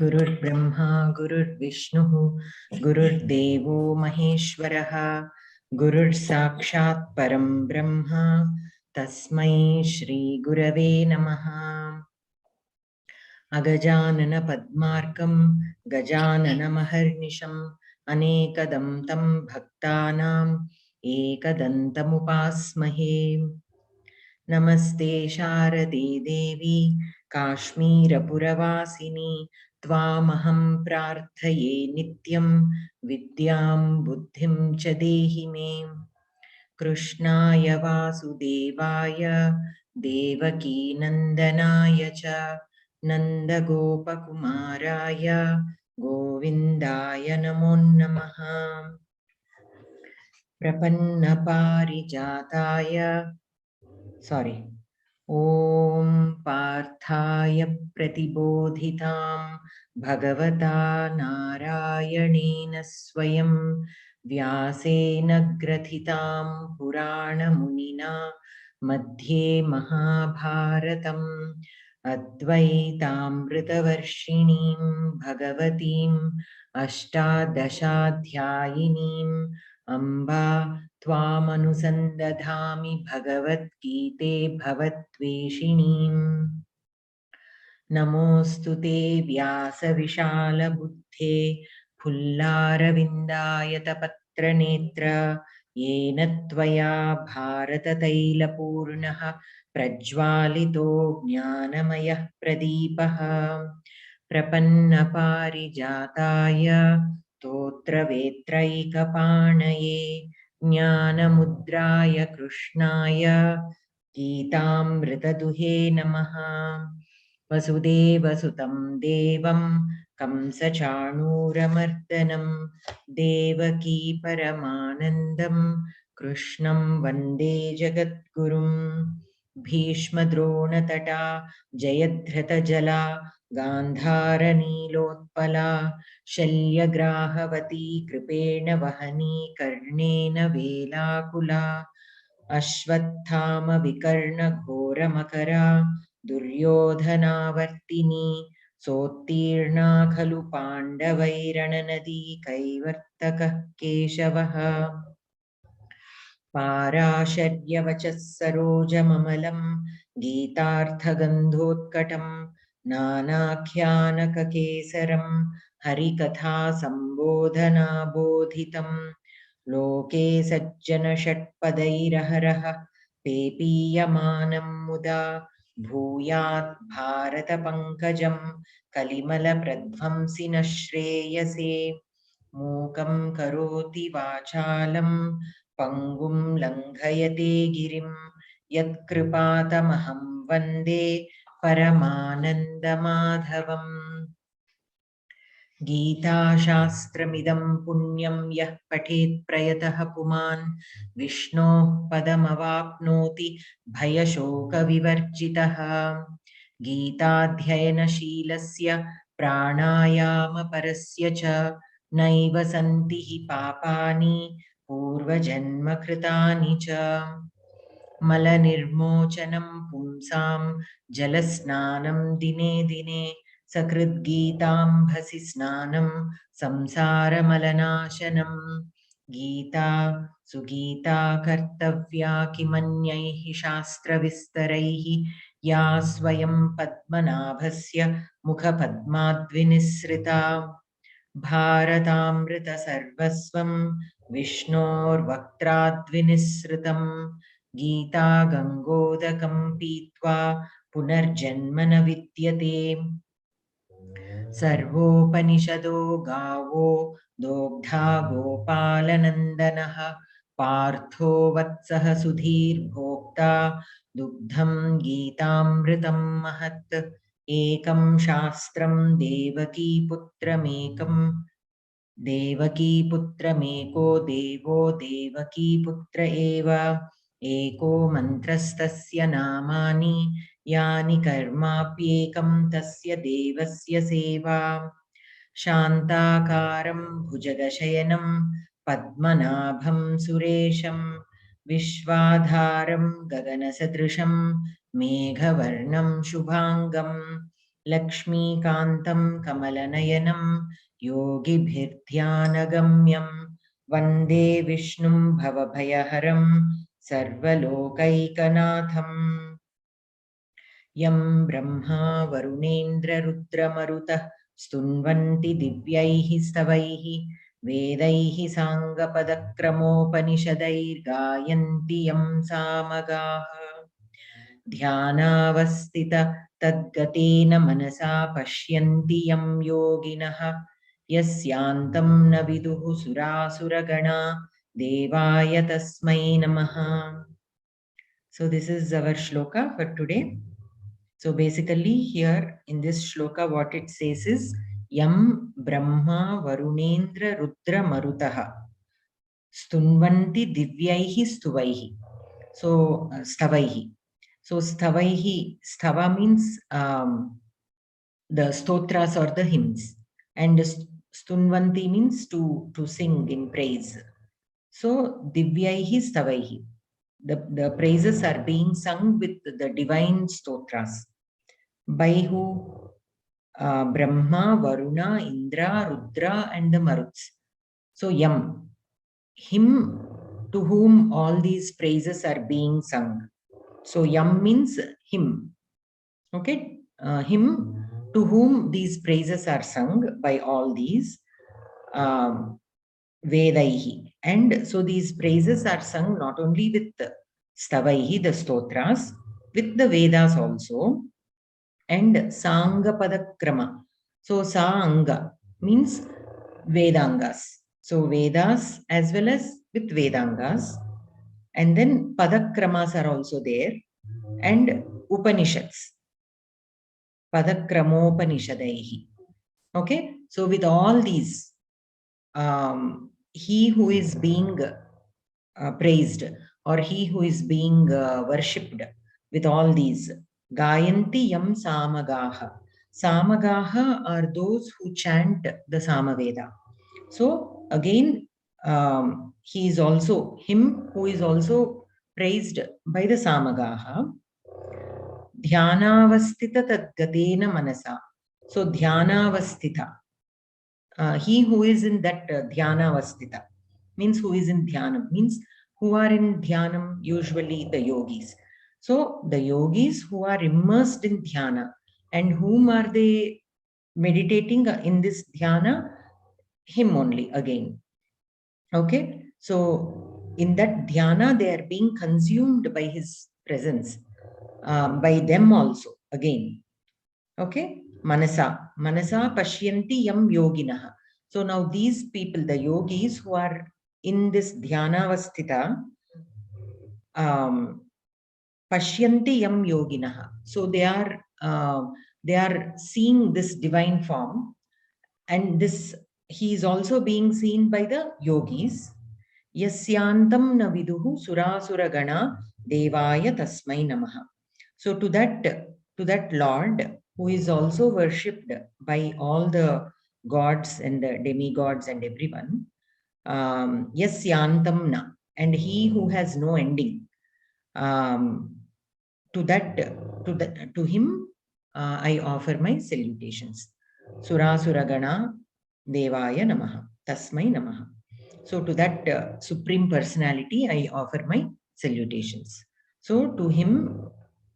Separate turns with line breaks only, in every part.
गुरुर्ब्रह्मा गुरुर्विष्णुः गुरुर्देवो महेश्वरः गुरुर्साक्षात् परं ब्रह्म तस्मै श्री गुरवे नमः। अगजानन पद्मार्कं गजाननमहर्निशम् अनेकदं तं भक्तानाम् एकदन्तमुपास्महे। नमस्ते शारदे देवी काश्मीरपुरवासिनी त्वामहं प्रार्थये नित्यं विद्यां बुद्धिं च देहि मे। कृष्णाय वासुदेवाय देवकीनन्दनाय च नन्दगोपकुमाराय गोविन्दाय नमो नमः। प्रपन्नपारिजाताय ॐ पार्थाय प्रतिबोधितां भगवता नारायणेन स्वयं व्यासेन ग्रथितां पुराणमुनिना मध्ये महाभारतम् अद्वैतामृतवर्षिणीं भगवतीम् अष्टादशाध्यायिनीम् अम्बा त्वामनुसन्दधामि भगवद्गीते भवद्वेषिणीम्। नमोऽस्तु ते व्यासविशालबुद्धे फुल्लारविन्दायतपत्रनेत्र येन त्वया भारततैलपूर्णः प्रज्वालितो ज्ञानमयः प्रदीपः। प्रपन्नपारिजाताय स्तोत्रवेत्रैकपाणये ज्ञानमुद्राय कृष्णाय गीतामृतदुहे नमः। वसुदेवसुतं देवं कंसचाणूरमर्दनं देवकी परमानन्दं कृष्णं वन्दे जगद्गुरुं। भीष्मद्रोणतटा जयद्रथजला गान्धारनीलोत्पला शल्यग्राहवती कृपेण वहनी कर्णेन वेलाकुला अश्वत्थामविकर्णघोरमकरा दुर्योधनावर्तिनी सोत्तीर्णा खलु पाण्डवैरणनदी कैवर्तकः केशवः। पाराशर्यवचः सरोजममलं गीतार्थगन्धोत्कटं नानाख्यानककेसरं हरिकथासम्बोधनाबोधितं लोके सज्जनषट्पदैरहरः पेपीयमानं मुदा भूयात् भारतपङ्कजं कलिमलप्रध्वंसिनः श्रेयसे। मूकं करोति वाचालं पङ्गुं लङ्घयते गिरिं यत्कृपातमहं वन्दे परमानन्दमाधवम्। गीताशास्त्रमिदं पुण्यं यः पठेत् प्रयतः पुमान् विष्णोः पदमवाप्नोति भयशोकविवर्जितः। गीताध्ययनशीलस्य प्राणायामपरस्य च नैव सन्ति हि पापानि पूर्वजन्मकृतानि च। मलनिर्मोचनं पुंसां जलस्नानं दिने दिने सकृद्गीताम्भसि स्नानं संसारमलनाशनं। गीता सुगीता कर्तव्या किमन्यैः शास्त्रविस्तरैः या स्वयं पद्मनाभस्य मुखपद्माद्विनिसृता। भारतामृतसर्वस्वं विष्णोर्वक्त्राद्विनिसृतं गीता गङ्गोदकं पीत्वा पुनर्जन्म न विद्यते। सर्वोपनिषदो गावो दोग्धा गोपालनन्दनः पार्थो वत्सः सुधीर्भोक्ता दुग्धं गीतामृतं महत्। एकं शास्त्रं देवकीपुत्रमेको देवो देवकीपुत्र एव। एको मन्त्रस्तस्य नामानि यानि कर्माप्येकं तस्य देवस्य सेवा। शान्ताकारं भुजगशयनं पद्मनाभं सुरेशं विश्वाधारं गगनसदृशं मेघवर्णं शुभाङ्गं Lakshmikantam Kamalaнаянам Yogibhirdhyanagамyam Vande Vishnum Bhavabhayaharam Sarvalokaikanaatham Yam Brahma Varunendra Rudramarutah Stunvanti Divyaihi Stavaihi Vedaihi Sangapadakramopanishadair Gayanti Yam Samagaha Dhyanavastita Tadgatena Manasa Pashyanti Yam Yoginaha Yasyantam na viduhu Surasuragana Devaya Tasmai Namaha. So this is our shloka for today. So basically here in this shloka what it says is Yam Brahma Varunendra Rudra Marutaha Stunvanti Divyaihi Stuvaihi. So Stavaihi. So Stavaihi, Stava means the stotras or the hymns, and Stunvanti means to sing in praise. So Divyaihi Stavaihi. The praises are being sung with the divine stotras. By who? Brahma, Varuna, Indra, Rudra, and the Maruts. So Yam, him to whom all these praises are being sung. So Yam means him. Okay, him to whom these praises are sung by all these Vedaihi. And so these praises are sung not only with Stavaihi, the stotras, with the Vedas also, and Sangapadakrama. So Saanga means Vedangas. So Vedas as well as with Vedangas. And then Padakramas are also there. And Upanishads. Padakramopanishadaihi. Okay. So with all these, he who is being praised or he who is being worshipped with all these, Gayanti Yam Samagaha. Samagaha are those who chant the Samaveda. So again, he is also him who is also praised by the Samagaha. Dhyanavastita tadgatena manasa. So dhyanavastita. He who is in that dhyanavastita means who is in dhyanam, means who are in dhyanam, usually the yogis. So the yogis who are immersed in dhyana, and whom are they meditating in this dhyana? Him only again. Okay, so in that dhyana they are being consumed by his presence, by them also again. Okay, manasa pashyanti yam yoginaha. So now these people, the yogis who are in this dhyanavastita, pashyanti yam yoginaha. So they are seeing this divine form, and this he is also being seen by the yogis. Yasyantam na viduhu surasuragana devaya tasmai namaha. So to that Lord who is also worshipped by all the gods and the demigods and everyone, Yasyantam na, and he who has no ending, to him I offer my salutations. Surasuragana devaya namaha, tasmai namaha. So to that supreme personality I offer my salutations. So to him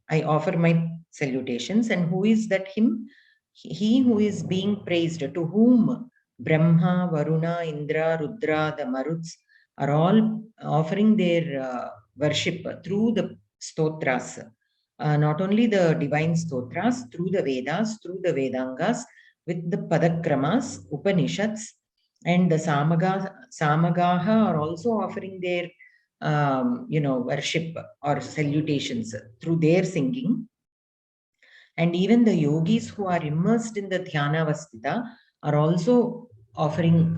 I offer my salutations. And who is that him? He who is being praised, to whom Brahma, Varuna, Indra, Rudra, the Maruts are all offering their worship through the stotras. Not only the divine stotras, through the Vedas, through the Vedangas, with the Padakramas, Upanishads, and the Samagaha are also offering their worship or salutations through their singing. And even the yogis who are immersed in the Dhyanavastita are also offering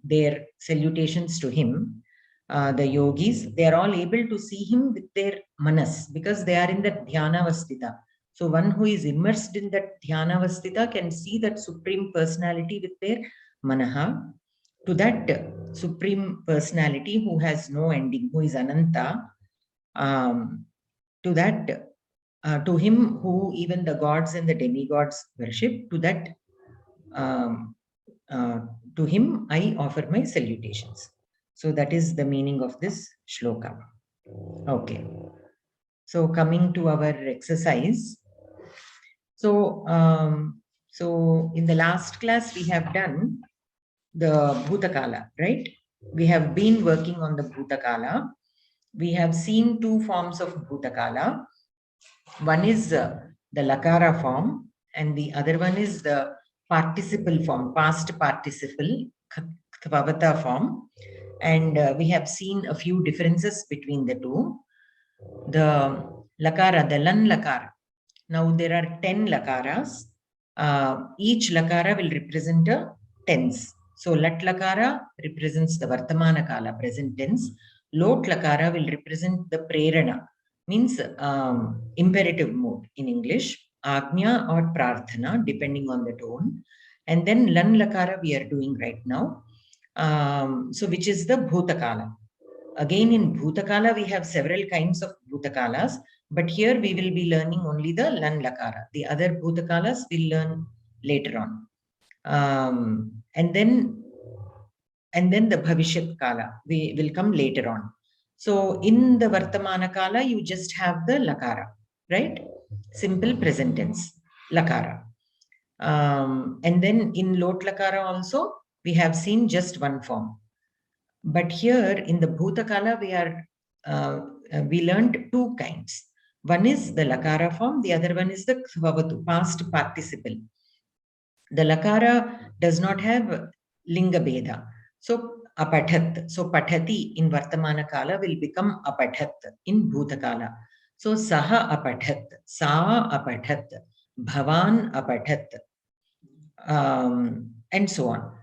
their salutations to him. The yogis, they are all able to see him with their manas because they are in that Dhyanavastita. So one who is immersed in that Dhyanavastita can see that supreme personality with their manaha. To that supreme personality who has no ending, who is Ananta, to that to him who even the gods and the demigods worship, to that um, to him I offer my salutations. So that is the meaning of this shloka. Okay. So coming to our exercise. So, so in the last class we have done the Bhutakala, right? We have been working on the Bhutakala. We have seen two forms of Bhutakala. One is the Lakara form, and the other one is the participle form, past participle, Kvavata form. And we have seen a few differences between the two. The Lakara, the Lan Lakara. Now there are 10 Lakaras. Each Lakara will represent a tense. So Lat Lakara represents the Vartamana Kala, present tense. Lot Lakara will represent the Prerana, means imperative mode in English, Agnya or Prarthana, depending on the tone. And then Lan Lakara we are doing right now. So which is the Bhutakala. Again, in Bhutakala, we have several kinds of Bhutakalas, but here we will be learning only the Lan Lakara. The other Bhutakalas we'll learn later on. And then the Bhavishyat Kala we will come later on. So in the Vartamana Kala, you just have the Lakara, right? Simple present tense, Lakara. And then in Lot Lakara also, we have seen just one form. But here in the Bhutakala, we learned two kinds. One is the Lakara form, the other one is the Kvavatu, past participle. The Lakara does not have Linga Bheda. So Apathat, so Pathati in Vartamana Kala will become Apathat in Bhutakala. So Saha Apathat, Sa Apathat, Bhavan Apathat, and so on.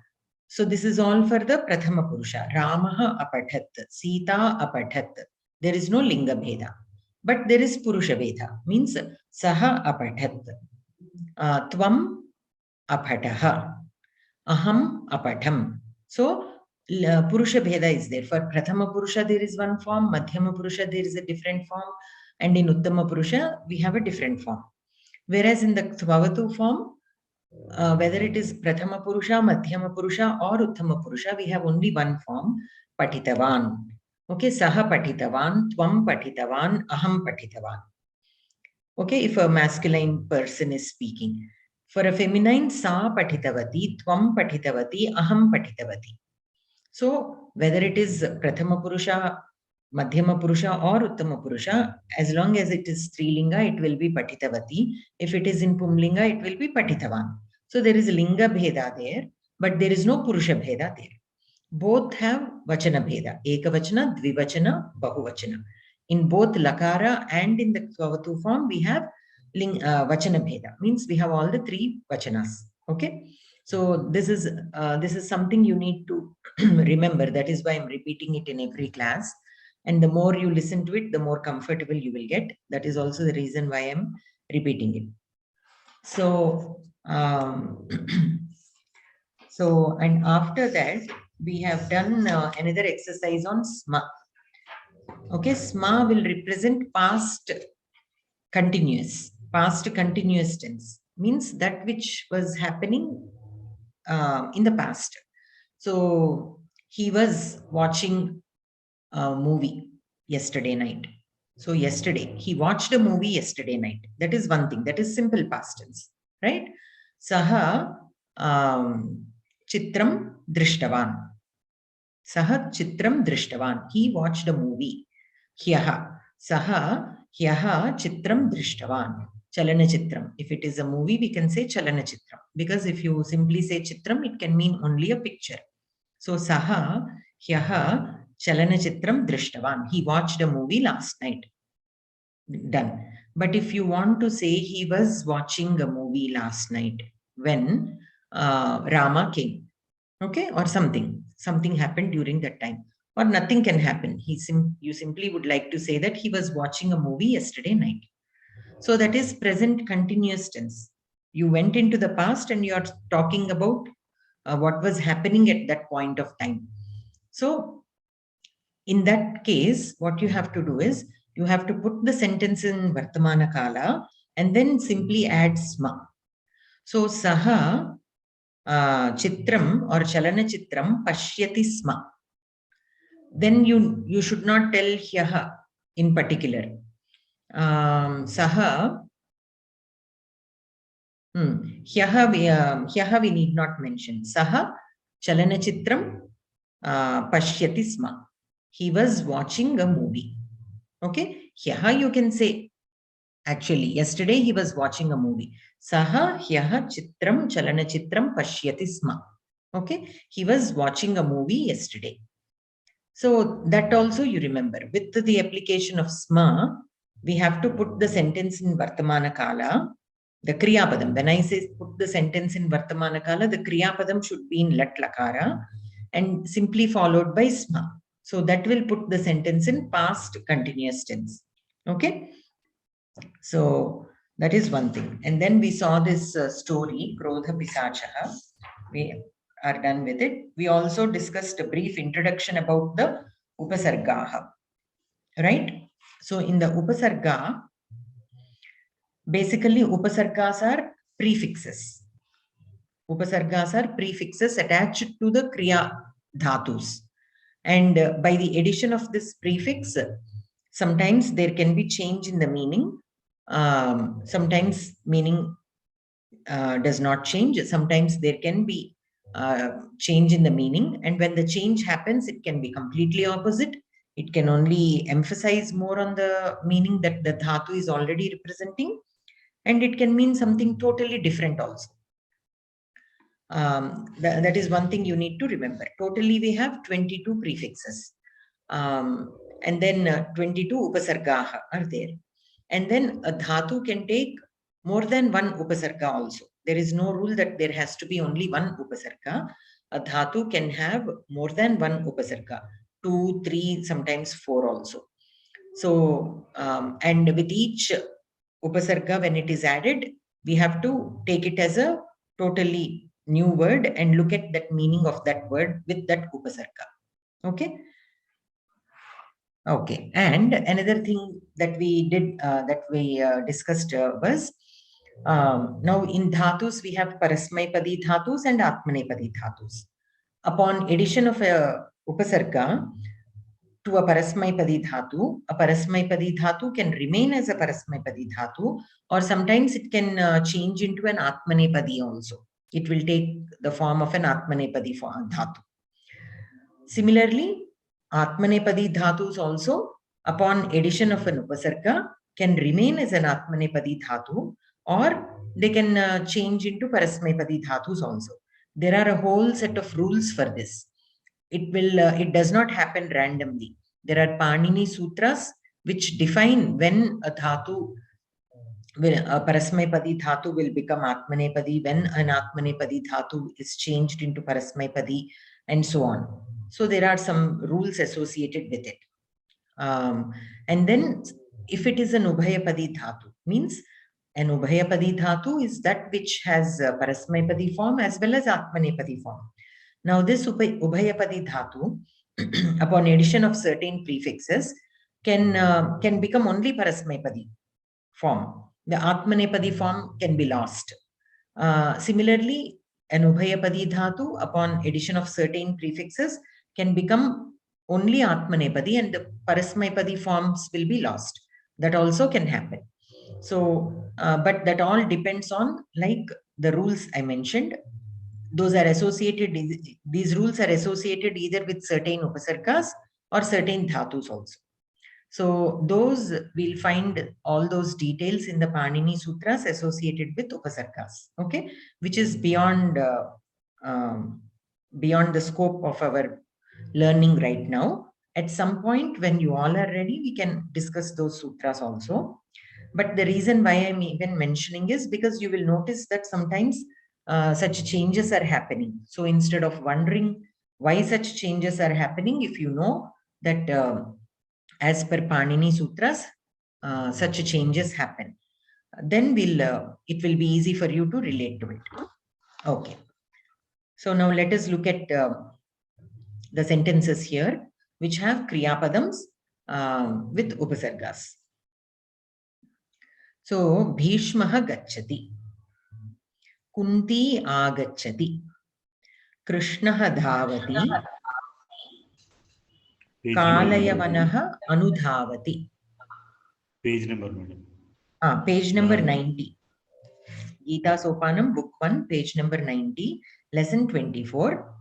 So this is all for the Prathama Purusha. Ramaha apathat, Sita apathat. There is no Linga Bheda. But there is Purusha Bheda. Means Saha apathat. Tvam apataha. Aham apatham. So Purusha Bheda is there. For Prathama Purusha there is one form. Madhyama Purusha there is a different form. And in Uttama Purusha we have a different form. Whereas in the Kvavatu form, whether it is Prathama Purusha, Madhyama Purusha or Uttama Purusha, we have only one form, Patitavan. Okay, Saha Patitavan, Tvam Patitavan, Aham Patitavan. Okay, if a masculine person is speaking. For a feminine, Sa Patitavati, Tvam Patitavati, Aham Patitavati. So, whether it is Prathama Purusha, Madhyama Purusha or Uttama Purusha, as long as it is Strilinga, it will be Patitavati. If it is in Pumlinga, it will be Patitavan. So there is Linga Bheda there, but there is no Purusha Bheda there. Both have Vachana Bheda, Ekavachana, Dvivachana, Bahuvachana. In both Lakara and in the Kvavatu form, we have Vachana Bheda, means we have all the three Vachanas. Okay, so this is something you need to remember. That is why I'm repeating it in every class. And the more you listen to it, the more comfortable you will get. That is also the reason why I'm repeating it. So, so, and after that, we have done another exercise on SMA. Okay, SMA will represent past continuous tense, means that which was happening in the past. So, he was watching a movie yesterday night. So yesterday, he watched a movie yesterday night. That is one thing. That is simple past tense, right? Saha chitram drishtavan. Saha chitram drishtavan. He watched a movie. Hyaha. Saha hyaha chitram drishtavan. Chalana chitram. If it is a movie, we can say chalana chitram. Because if you simply say chitram, it can mean only a picture. So saha hyaha Chalana Chitram Drishtavan. He watched a movie last night. Done. But if you want to say he was watching a movie last night when Rama came, okay, or something happened during that time, or nothing can happen. You simply would like to say that he was watching a movie yesterday night. So that is present continuous tense. You went into the past and you are talking about what was happening at that point of time. So in that case, what you have to do is, you have to put the sentence in Vartamana Kala and then simply add sma. So saha chitram or chalana chitram pashyati sma. Then you should not tell hyaha in particular. Saha hyaha we need not mention. Saha chalana chitram pashyati sma. He was watching a movie. Okay, hyaha you can say. Actually, yesterday he was watching a movie. Saha hyaha chitram chalana chitram pashyati sma. Okay, he was watching a movie yesterday. So that also you remember. With the application of sma, we have to put the sentence in Vartamana Kala, the Kriya Padam. When I say put the sentence in Vartamana Kala, the Kriya Padam should be in Lat Lakara and simply followed by sma. So that will put the sentence in past continuous tense. Okay. So that is one thing. And then we saw this story, Krodha Pisachaha. We are done with it. We also discussed a brief introduction about the Upasargaha. Right? So in the Upasarga, basically Upasargas are prefixes. Upasargas are prefixes attached to the Kriya Dhatus. And by the addition of this prefix, sometimes there can be change in the meaning. Sometimes meaning does not change. Sometimes there can be change in the meaning. And when the change happens, it can be completely opposite. It can only emphasize more on the meaning that the dhatu is already representing. And it can mean something totally different also. That is one thing you need to remember. Totally, we have 22 prefixes. And then 22 upasargaha are there. And then a dhatu can take more than one upasarga also. There is no rule that there has to be only one upasarga. A dhatu can have more than one upasarga, 2, 3, sometimes 4 also. So, and with each upasarga, when it is added, we have to take it as a totally new word and look at that meaning of that word with that upasarga. Okay. Okay, and another thing that we did, discussed was, now in dhatus, we have parasmaipadi dhatus and atmanepadi dhatus. Upon addition of a upasarga to a parasmaipadi dhatu can remain as a parasmaipadi dhatu, or sometimes it can change into an atmanepadi also. It will take the form of an atmanepadi dhatu. Similarly, Atmanepadi dhatus also, upon addition of an upasarga, can remain as an Atmanepadi dhatu, or they can change into Parasmepadi dhatus also. There are a whole set of rules for this. It does not happen randomly. There are Panini Sutras which define when a dhatu a Parasmaipadi dhatu will become Atmanepadi, when an Atmanepadi dhatu is changed into Parasmaipadi, and so on. So there are some rules associated with it. And then if it is an Ubhayapadi dhatu, means an Ubhayapadi dhatu is that which has Parasmaipadi form as well as Atmanepadi form. Now this Ubhayapadi dhatu, upon addition of certain prefixes, can become only Parasmaipadi form. The Atmanepadi form can be lost. Similarly, an Ubhayapadi dhatu, upon addition of certain prefixes, can become only Atmanepadi and the Parasmaipadi forms will be lost. That also can happen. So, but that all depends on, like the rules I mentioned. Those are associated, these rules are associated either with certain upasargas or certain dhatus also. So those, we'll find all those details in the Panini Sutras associated with upasargas, okay, which is beyond the scope of our learning right now. At some point, when you all are ready, we can discuss those sutras also. But the reason why I'm even mentioning is because you will notice that sometimes such changes are happening. So instead of wondering why such changes are happening, if you know that as per Panini Sutras, such changes happen, then it will be easy for you to relate to it. Okay. So now let us look at the sentences here, which have Kriya Padams with upasargas. So, Bhishmaha gacchati, Kunti agacchati, Krishnaha dhavati, Kalayavanaha anudhavati.
Page number, madam.
Page number 90. Geetha Sopanam, book 1, page number 90, lesson 24.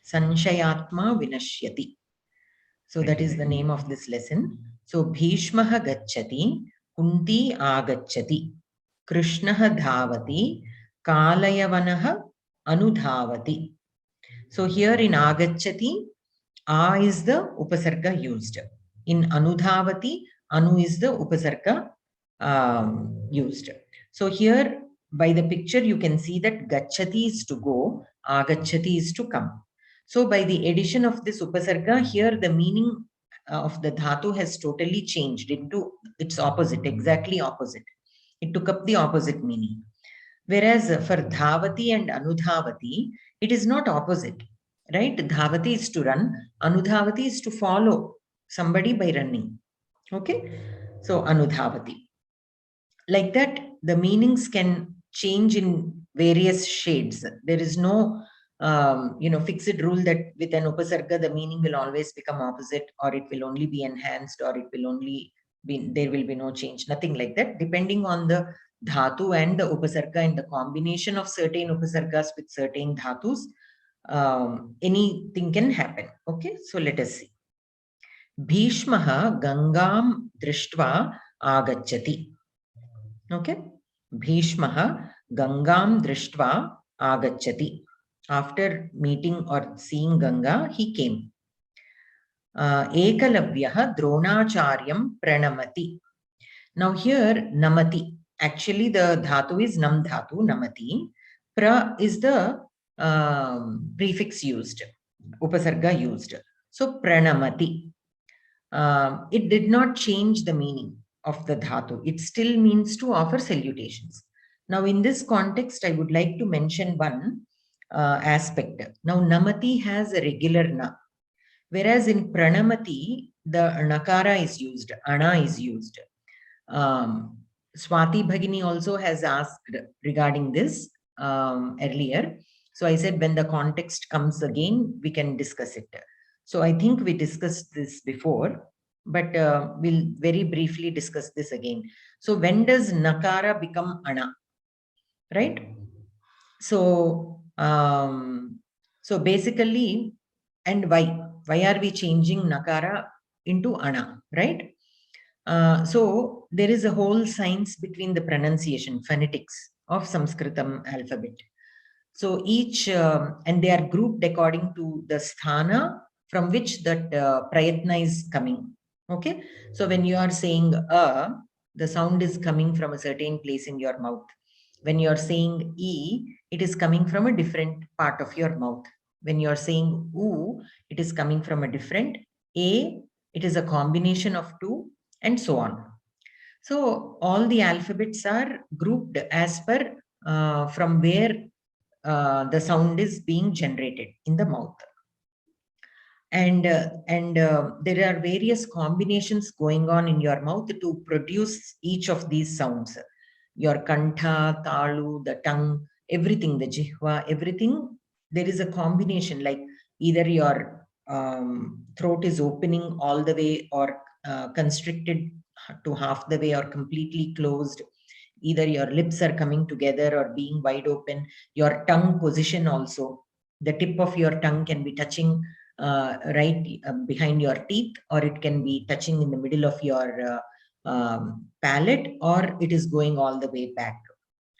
Sanshayatma vinashyati. So that is the name of this lesson. So Bhishmaha gacchati, Kunti agacchati, Krishnaha dhavati, Kalayavanaha anudhavati. So here in agacchati, A is the upasarga used. In anudhavati, anu is the upasarga used. So here by the picture you can see that gacchati is to go, agacchati is to come. So by the addition of this upasarga, here the meaning of the dhatu has totally changed into its opposite, exactly opposite. It took up the opposite meaning. Whereas for dhavati and anudhavati, it is not opposite, right? Dhavati is to run, anudhavati is to follow somebody by running. Okay, so anudhavati. Like that, the meanings can change in various shades. There is no fixed rule that with an upasarga the meaning will always become opposite, or it will only be enhanced, or it will only be, there will be no change. Nothing like that. Depending on the dhatu and the upasarga and the combination of certain upasargas with certain dhatus, anything can happen. Okay, so let us see. Bhishmaha Gangam Drishtva Agacchati. Okay, Bhishmaha Gangam Drishtva Agacchati. After meeting or seeing Ganga, he came. Ekalavyaha Dronacharyam Pranamati. Now here Namati. Actually the dhatu is Nam dhatu, Namati. Pra is the prefix used, upasarga used. So Pranamati. It did not change the meaning of the dhatu. It still means to offer salutations. Now in this context, I would like to mention one aspect. Now Namati has a regular na, whereas in Pranamati, the nakara is used, ana is used. Swati Bhagini also has asked regarding this earlier. So I said when the context comes again, we can discuss it. So I think we discussed this before, but we'll very briefly discuss this again. So when does nakara become ana? Right? So, so basically, and why? Why are we changing nakara into ana? Right? So there is a whole science between the pronunciation, phonetics of Samskritam alphabet. So each, and they are grouped according to the sthana from which that prayatna is coming. Okay. So when you are saying the sound is coming from a certain place in your mouth. When you are saying e, it is coming from a different part of your mouth. When you are saying u, it is coming from a different a. It is a combination of two, and so on. So all the alphabets are grouped as per from where the sound is being generated in the mouth. And there are various combinations going on in your mouth to produce each of these sounds. Your kantha, talu, the tongue, everything, the jihva, everything, there is a combination, like either your throat is opening all the way or constricted to half the way or completely closed. Either your lips are coming together or being wide open. Your tongue position also. The tip of your tongue can be touching right behind your teeth, or it can be touching in the middle of your palate, or it is going all the way back.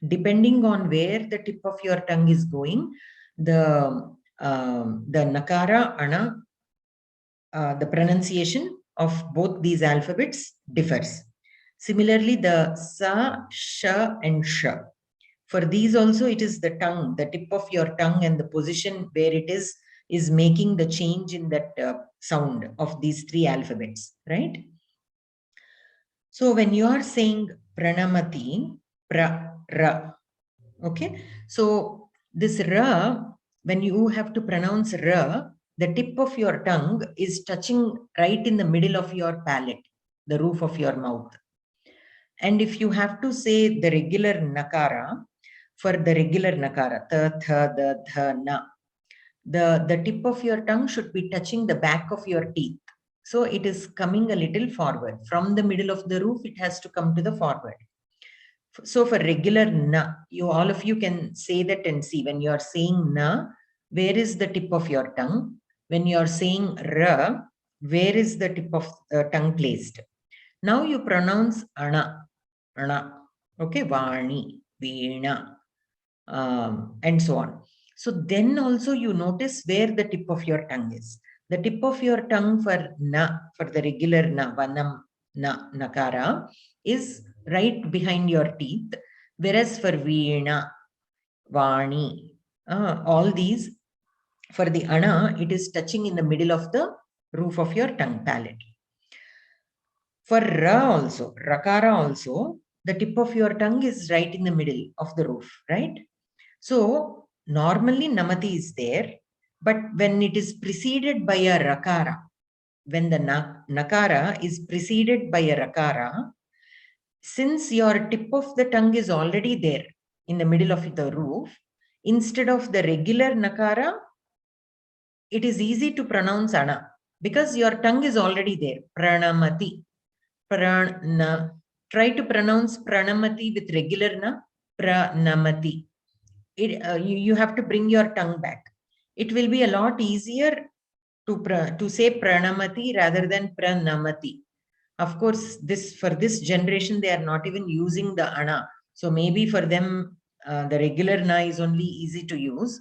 Depending on where the tip of your tongue is going, the nakara, ana, the pronunciation of both these alphabets differs. Similarly, the sa, sha, and sha. For these also, it is the tongue, the tip of your tongue, and the position where it is making the change in that sound of these three alphabets, right? So when you are saying pranamati, pra, ra, okay? So this ra, when you have to pronounce R, the tip of your tongue is touching right in the middle of your palate, the roof of your mouth. And if you have to say the regular nakara, for the regular nakara, ta, tha, the, tha, na, the tip of your tongue should be touching the back of your teeth. So it is coming a little forward. From the middle of the roof, it has to come to the forward. So for regular na, all of you can say that and see. When you are saying na, where is the tip of your tongue? When you are saying ra, where is the tip of the tongue placed? Now you pronounce ana, okay, vani, veena, and so on. So then also you notice where the tip of your tongue is. The tip of your tongue for na, for the regular na, vanam, na, nakara, is right behind your teeth, whereas for veena, vani, all these, for the ana, it is touching in the middle of the roof of your tongue palate. For ra also, rakara also, the tip of your tongue is right in the middle of the roof, right? So normally namati is there, but when it is preceded by a rakara, when the nakara is preceded by a rakara, since your tip of the tongue is already there in the middle of the roof, instead of the regular nakara, it is easy to pronounce ana because your tongue is already there. Pranamati. Try to pronounce pranamati with regular na. Pranamati. You have to bring your tongue back. It will be a lot easier to say pranamati rather than pranamati. Of course, for this generation, they are not even using the ana. So maybe for them, the regular na is only easy to use.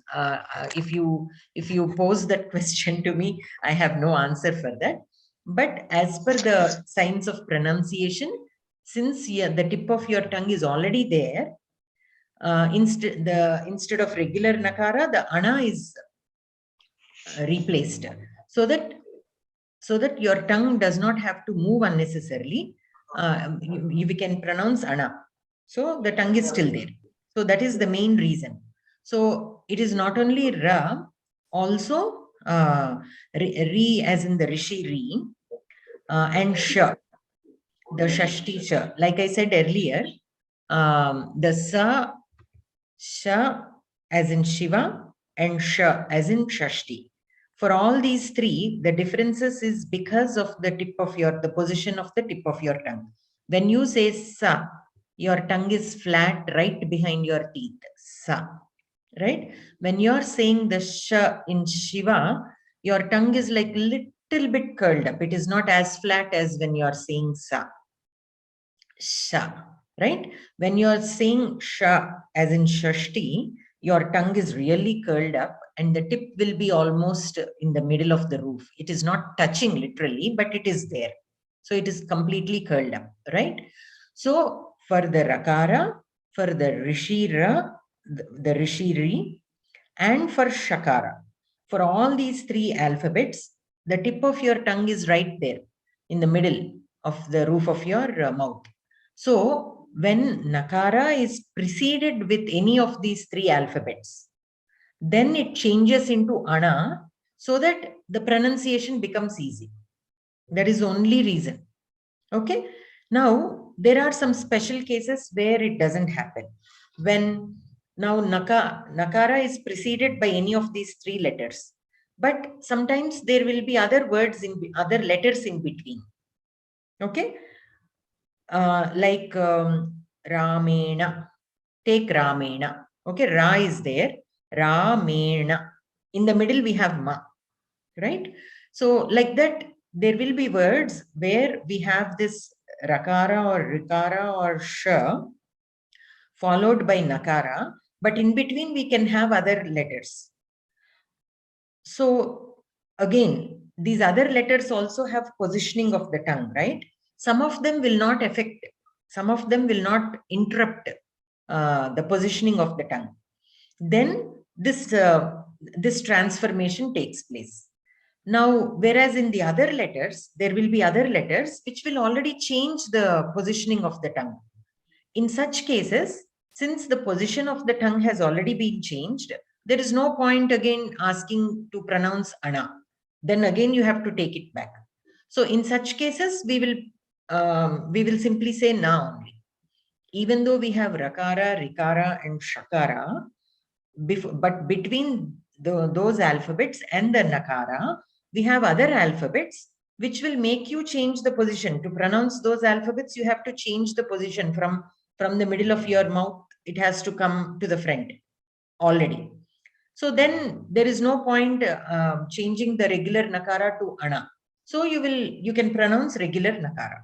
If you pose that question to me, I have no answer for that. But as per the science of pronunciation, since the tip of your tongue is already there, instead of regular nakara, the ana is replaced, so that your tongue does not have to move unnecessarily. We can pronounce ana, so the tongue is still there. So that is the main reason. So it is not only ra, also re as in the rishi re, and sha, the shashti sha. Like I said earlier, the sa, sha as in Shiva, and sha as in Shashti. For all these three, the differences is because of the position of the tip of your tongue. When you say sa, your tongue is flat right behind your teeth. Sa, right? When you're saying the sha in Shiva, your tongue is like little bit curled up. It is not as flat as when you're saying sa. Sha, right? When you're saying sha as in Shashti, your tongue is really curled up and the tip will be almost in the middle of the roof. It is not touching literally, but it is there. So it is completely curled up, right? So for the rakara, for the rishira, the rishiri, and for shakara, for all these three alphabets, the tip of your tongue is right there in the middle of the roof of your mouth. So when nakara is preceded with any of these three alphabets, then it changes into ana so that the pronunciation becomes easy. That is the only reason. Okay. Now, there are some special cases where it doesn't happen. When now nakara is preceded by any of these three letters, but sometimes there will be other words other letters in between. Okay. Like Ramena. Take Ramena. Okay, Ra is there. Ramena. In the middle, we have Ma. Right? So, like that, there will be words where we have this Rakara or Rikara or Sha followed by Nakara, but in between, we can have other letters. So, again, these other letters also have positioning of the tongue, right? Some of them will not affect, some of them will not interrupt the positioning of the tongue. Then this transformation takes place. Now, whereas in the other letters, there will be other letters which will already change the positioning of the tongue. In such cases, since the position of the tongue has already been changed, there is no point again asking to pronounce ana. Then again you have to take it back. So in such cases, we will simply say na only. Even though we have rakara, rikara, and shakara, but between those alphabets and the nakara, we have other alphabets which will make you change the position. To pronounce those alphabets, you have to change the position from the middle of your mouth. It has to come to the front already. So then there is no point changing the regular nakara to ana. So you can pronounce regular nakara.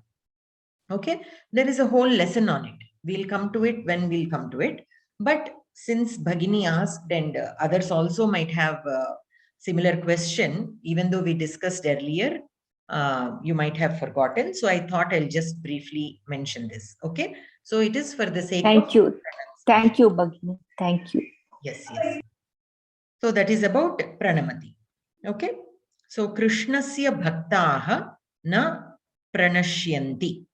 Okay, there is a whole lesson on it. We'll come to it when we'll come to it. But since Bhagini asked, and others also might have a similar question, even though we discussed earlier, you might have forgotten. So I thought I'll just briefly mention this. Okay, so it is for the sake
Thank you. Thank you, Bhagini. Thank you.
Yes, yes. So that is about pranamati. Okay, so Krishnasya bhaktaha na pranashyanti.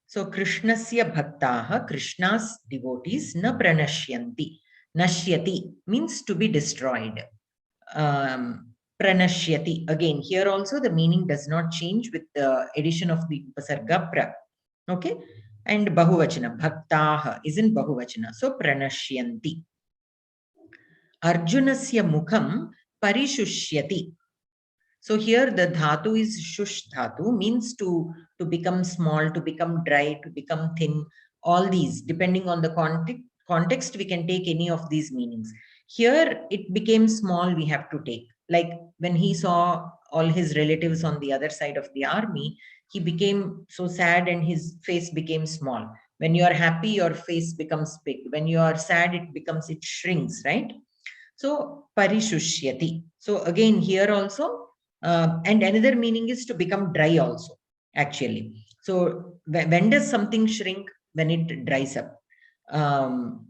So Krishnasya bhaktaha, Krishna's devotees, na pranashyanti. Nashyati means to be destroyed. Pranashyati, again, here also the meaning does not change with the addition of the upasarga pra. Okay, and bahuvachana, bhaktaha is in bahuvachana. So pranashyanti. Arjunasya mukham parishushyati. So here the dhatu is shush dhatu, means to become small, to become dry, to become thin. All these, depending on the context, we can take any of these meanings. Here it became small, we have to take. Like when he saw all his relatives on the other side of the army, he became so sad and his face became small. When you are happy, your face becomes big. When you are sad, it shrinks, right? So parishushyati. So again, here also, and another meaning is to become dry also, actually. So when does something shrink? When it dries up.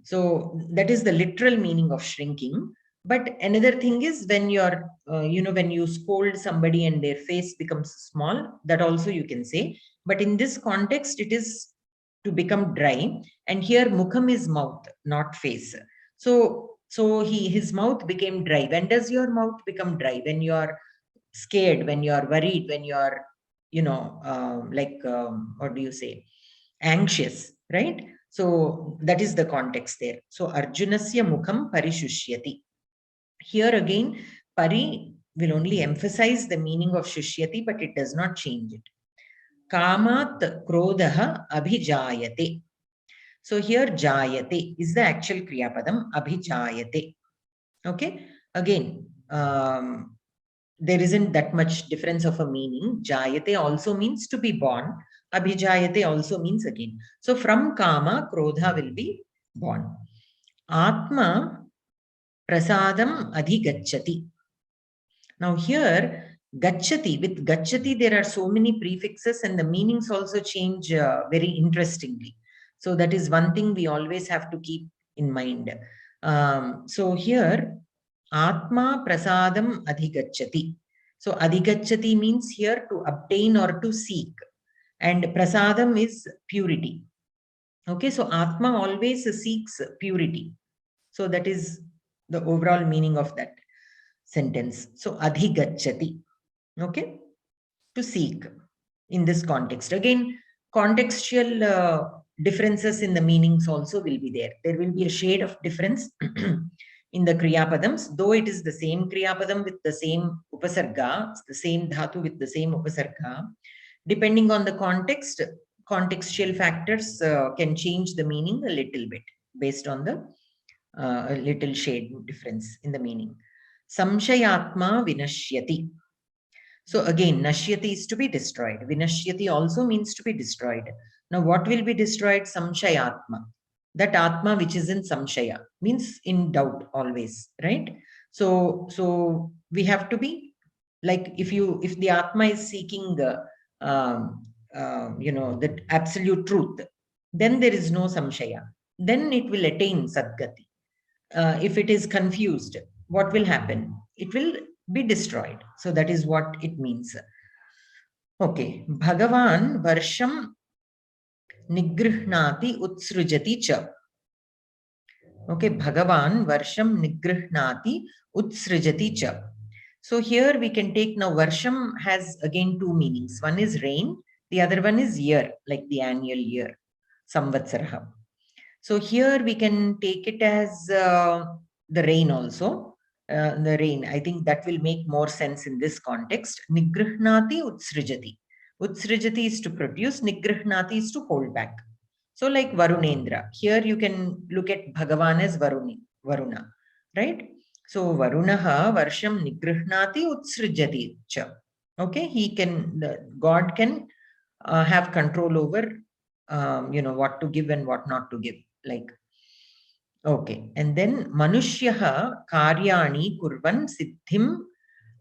So that is the literal meaning of shrinking. But another thing is when you're, when you scold somebody and their face becomes small, that also you can say. But in this context, it is to become dry. And here mukham is mouth, not face. So his mouth became dry. When does your mouth become dry? When you are scared, when you are worried, when you are, what do you say? Anxious, right? So that is the context there. So Arjunasya mukham parishusyati. Here again, pari will only emphasize the meaning of shushyati, but it does not change it. Kamat krodaha abhijayate. So here jayate is the actual kriya padam, abhijayate. Okay, again, there isn't that much difference of a meaning. Jayate also means to be born. Abhijayate also means again. So from kama, krodha will be born. Atma prasadam adhigacchati. Now here, gacchati, with gacchati, there are so many prefixes and the meanings also change very interestingly. So that is one thing we always have to keep in mind. So here, Atma prasadam adhigacchati. So adhigacchati means here to obtain or to seek. And prasadam is purity. Okay, so Atma always seeks purity. So that is the overall meaning of that sentence. So adhigacchati. Okay, to seek in this context. Again, contextual differences in the meanings also will be there. There will be a shade of difference in the kriyapadams, though it is the same kriyapadam with the same upasarga, the same dhatu with the same upasarga. Depending on the context, contextual factors can change the meaning a little bit based on the a little shade difference in the meaning. Samshayatma vinashyati. So again, nashyati is to be destroyed. Vinashyati also means to be destroyed. Now what will be destroyed? Samshayatma. That atma which is in samshaya, means in doubt always, right? So we have to be like, if the atma is seeking the that absolute truth, then there is no samshaya. Then it will attain sadgati. If it is confused, what will happen? It will be destroyed. So that is what it means. Okay. Bhagavan varsham nigrihnati utsrujati cha. Okay, Bhagavan Varsham Nigrihnati Utsrijati Cha. So here we can take now Varsham has again two meanings. One is rain, the other one is year, like the annual year, Samvatsaraha. So here we can take it as the rain also. The rain, I think that will make more sense in this context. Nigrihnati Utsrijati. Utsrijati is to produce, Nigrihnati is to hold back. So like Varunendra, here you can look at Bhagavan as Varuna, right? So Varunaha Varsham Nigrihnati Utsrijati cha. Okay, God can have control over, what to give and what not to give. Like, okay. And then Manushyaha Karyani Kurvan Siddhim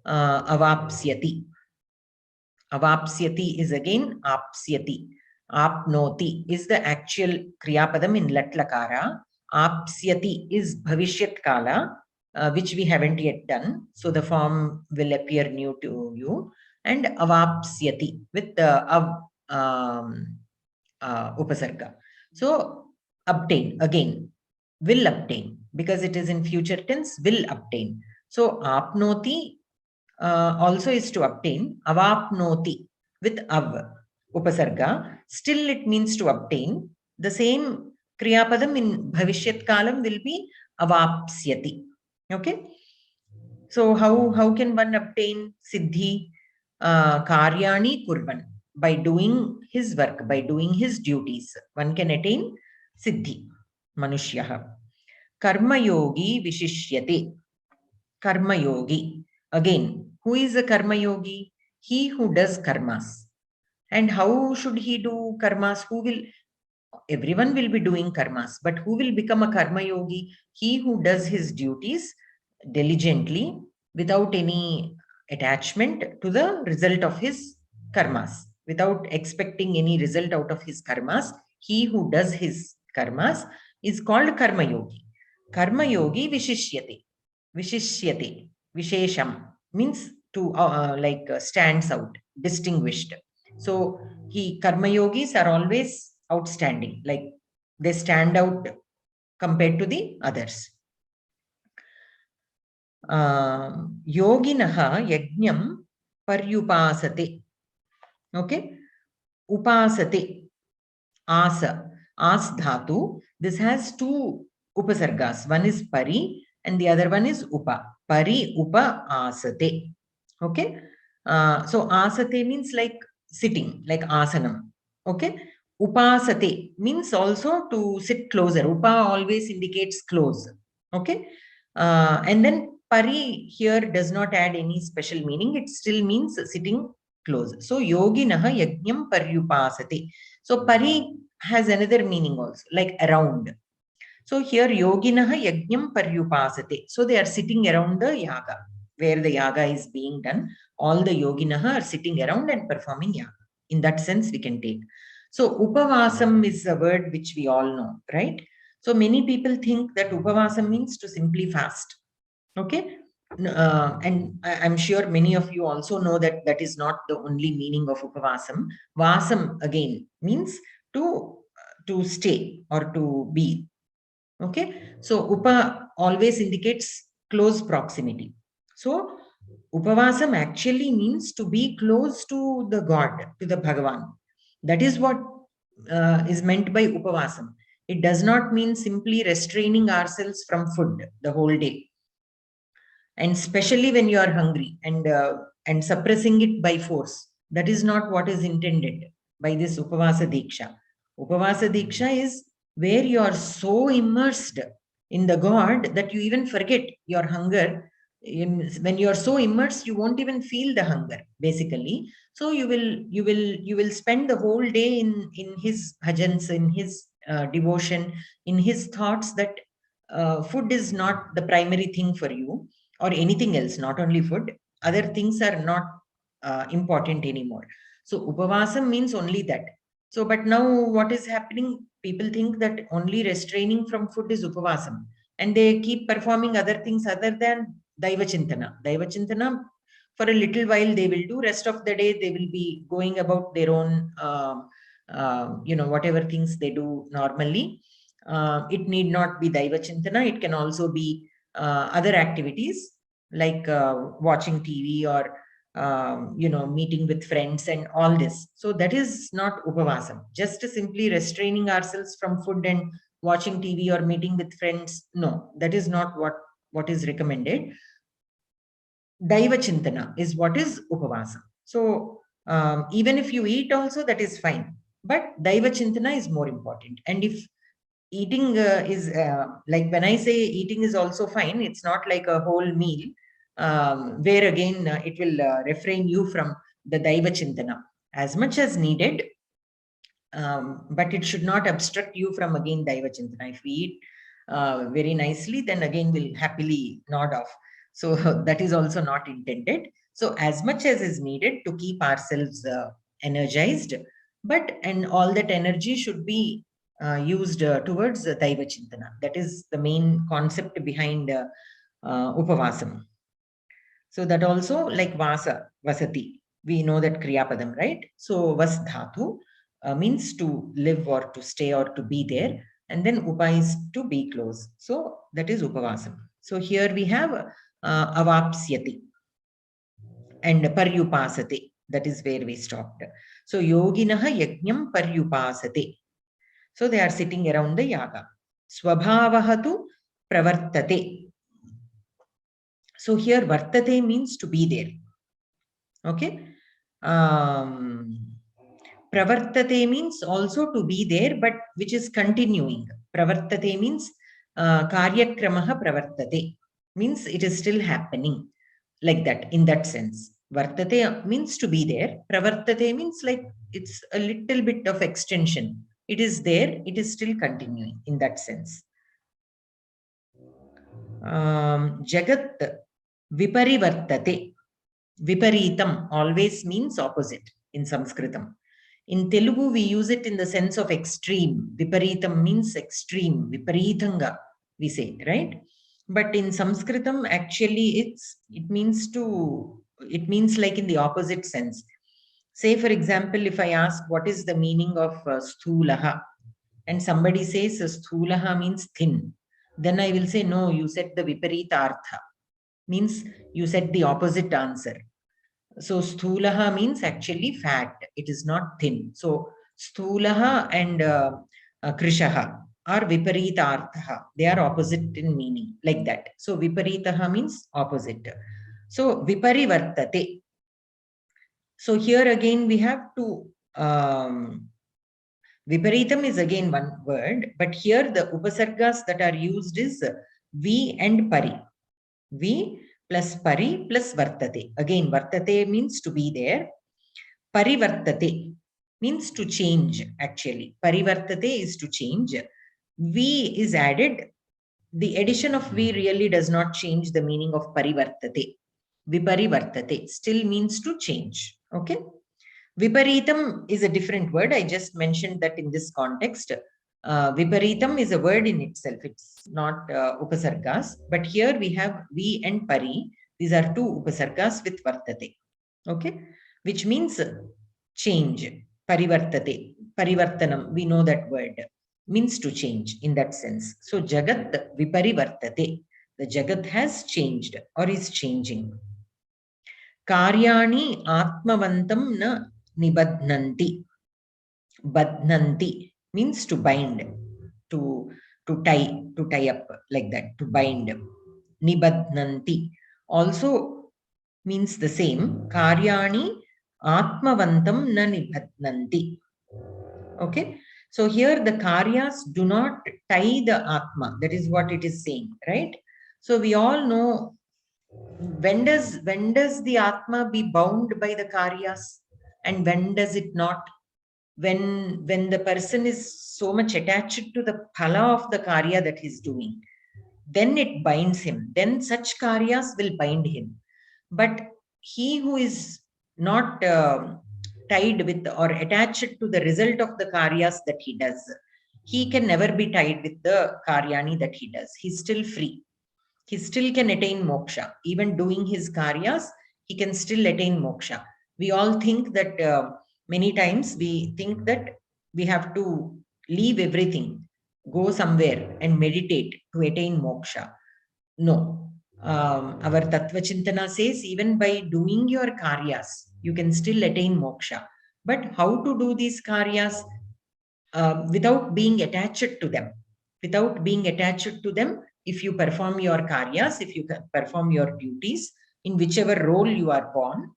Avapsyati. Avapsyati is again apsyati. Apnoti is the actual kriyapadam in latlakara. Apsyati is bhavishyat kala, which we haven't yet done. So the form will appear new to you. And avapsyati with the upasarga. So obtain again, will obtain, because it is in future tense, will obtain. So apnoti also is to obtain. Avapnoti with av upasarga, still it means to obtain. The same kriyapadam in bhavishyat kalam will be avapsyati. Okay. So how can one obtain siddhi? Karyani kurvan, by doing his work, by doing his duties, one can attain siddhi. Manushyaha. Karma yogi vishishyate. Karma yogi. Again, who is a karma yogi? He who does karmas. And how should he do karmas? Everyone will be doing karmas, but who will become a karma yogi? He who does his duties diligently without any attachment to the result of his karmas, without expecting any result out of his karmas. He who does his karmas is called karma yogi. Karma yogi vishishyate. Vishishyate. Vishesham means to stands out, distinguished. So karma yogis are always outstanding, like they stand out compared to the others. Yoginaha yajnam paryupasate. Okay, upasate, asa, as dhatu. This has two upasargas. One is pari and the other one is upa. Pari upa asate. Okay, so asate means like sitting, like asanam. Okay, upasate means also to sit closer. Upa always indicates close. Okay, and then pari here does not add any special meaning. It still means sitting close. So yoginaha yajnam paryupasate. So pari has another meaning also, like around. So here yoginaha yajnam paryupasate. So they are sitting around the yaga, where the yaga is being done. All the yoginaha are sitting around and performing yaga. In that sense, we can take. So upavasam is a word which we all know, right? So many people think that upavasam means to simply fast. Okay. And I'm sure many of you also know that that is not the only meaning of upavasam. Vasam again means to stay or to be. Okay. So upa always indicates close proximity. So upavasam actually means to be close to the God, to the Bhagavan. That is what is meant by upavasam. It does not mean simply restraining ourselves from food the whole day, and especially when you are hungry and suppressing it by force. That is not what is intended by this upavasa diksha. Upavasa diksha is where you are so immersed in the God that you even forget your hunger. When you are so immersed, you won't even feel the hunger, basically. So you will spend the whole day in his bhajans, in his devotion, in his thoughts, that food is not the primary thing for you, or anything else, not only food. Other things are not important anymore. So upavasam means only that. So, but now what is happening? People think that only restraining from food is upavasam, and they keep performing other things other than daiva chintana. Daiva chintana, for a little while they will do. Rest of the day they will be going about their own, whatever things they do normally. It need not be Daiva Chintana. It can also be other activities like watching TV or meeting with friends and all this. So that is not Upavasam. Just simply restraining ourselves from food and watching TV or meeting with friends. No, that is not what is recommended. Daiva Chintana is what is Upavasam. So even if you eat also, that is fine. But Daiva Chintana is more important. And if eating is like when I say eating is also fine, it's not like a whole meal where again it will refrain you from the Daiva Chintana as much as needed. But it should not obstruct you from again Daiva Chintana. If we eat very nicely, then again we'll happily nod off. So that is also not intended. So as much as is needed to keep ourselves energized, and all that energy should be used towards Daiva Chintana. That is the main concept behind Upavasam. So that also like Vasa, Vasati. We know that Kriyapadam, right? So Vas Dhatu means to live or to stay or to be there. And then Upa is to be close. So that is Upavasam. So here we have Avapsyati and Paryupasate. That is where we stopped. So Yoginaha Yajnam Paryupasate. So they are sitting around the yaga. Swabhavahatu pravartate. So here vartate means to be there. Okay. Pravartate means also to be there, but which is continuing. Pravartate means karyakramaha pravartate. Means it is still happening. Like that, in that sense. Vartate means to be there. Pravartate means like it's a little bit of extension. It is there, it is still continuing in that sense. Jagat viparivartate. Viparitam always means opposite in Samskritam. In Telugu, we use it in the sense of extreme. Viparitam means extreme. Viparitanga, we say, right? But in Samskritam, actually, it means like in the opposite sense. Say, for example, if I ask what is the meaning of sthulaha, and somebody says sthulaha means thin, then I will say, no, you said the viparita artha. Means you said the opposite answer. So sthulaha means actually fat. It is not thin. So sthulaha and krishaha are viparita artha. They are opposite in meaning, like that. So viparitaha means opposite. So viparivartate. So here again we have to viparitam is again one word, but here the upasargas that are used is vi and pari. Vi plus pari plus vartate. Again, vartate means to be there. Parivartate means to change, actually. Parivartate is to change. Vi is added. The addition of vi really does not change the meaning of parivartate. Viparivartate still means to change. Okay. Viparitam is a different word. I just mentioned that in this context. Viparitam is a word in itself. It's not upasargas. But here we have vi and pari. These are two upasargas with vartate. Okay. Which means change. Parivartate. Parivartanam. We know that word. Means to change in that sense. So Jagat Viparivartate. The Jagat has changed or is changing. Karyani Atmavantam na nibadnanti. Badnanti means to bind, to tie up, like that, to bind. Nibadnanti also means the same. Karyani Atmavantam na nibadnanti. Okay. So here the karyas do not tie the Atma. That is what it is saying, right? So we all know when does the Atma be bound by the karyas and when does it not? When the person is so much attached to the phala of the karya that he's doing, then it binds him. Then such karyas will bind him. But he who is not tied with or attached to the result of the karyas that he does, he can never be tied with the karyani that he does. He's still free. He still can attain moksha. Even doing his karyas, he can still attain moksha. We all think that many times we think that we have to leave everything go somewhere and meditate to attain moksha. No. Our Tattva Chintana says even by doing your karyas, you can still attain moksha. But how to do these karyas? Without being attached to them. Without being attached to them, if you perform your karyas, if you perform your duties, in whichever role you are born,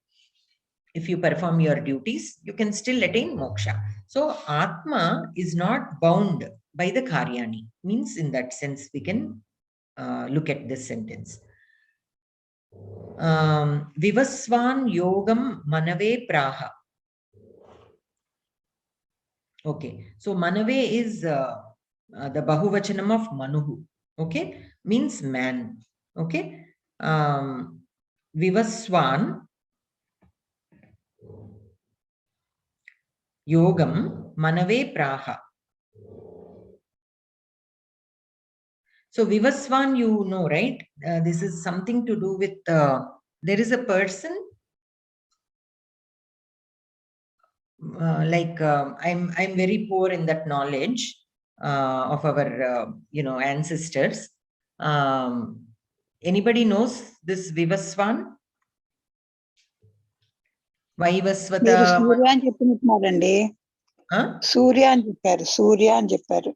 if you perform your duties, you can still attain moksha. So Atma is not bound by the karyani. Means in that sense, we can look at this sentence. Vivaswan yogam manave praha. Okay, so manave is the bahuvachanam of manuhu. Okay, means man. Okay, Vivaswan yogam manave praha. So Vivaswan, you know, right? This is something to do with, there is a person, I'm very poor in that knowledge of our, ancestors. Anybody knows this Vivaswan? Vaivasvata.
సూర్య అని చెప్పినట్టున్నారండి. సూర్య అని చెప్పారు. సూర్య అని చెప్పారు.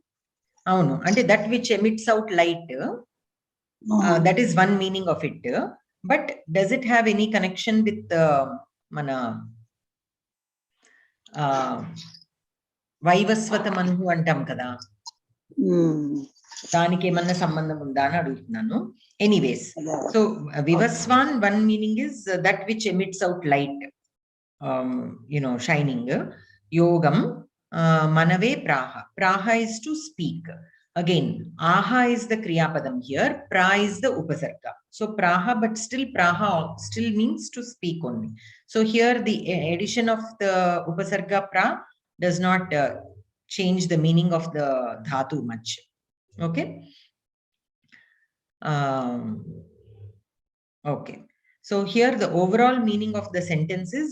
అవును, అంటే that which emits out light, that is one meaning of it. But does it have any connection with mana వైవస్వత మనుహు అంటాం కదా, దానికి ఏమన్నా సంబంధం ఉందా అని అడుగుతున్నాను. Anyways, so Vivasvan one meaning is that which emits out light, shining. యోగం మనవే ప్రాహ. ప్రాహ is to speak. Again, aha is the kriyapadam here, pra is the upasarga. So praha, but still praha still means to speak only. So here the addition of the upasarga pra does not change the meaning of the dhatu much. Okay. Okay. So here the overall meaning of the sentence is,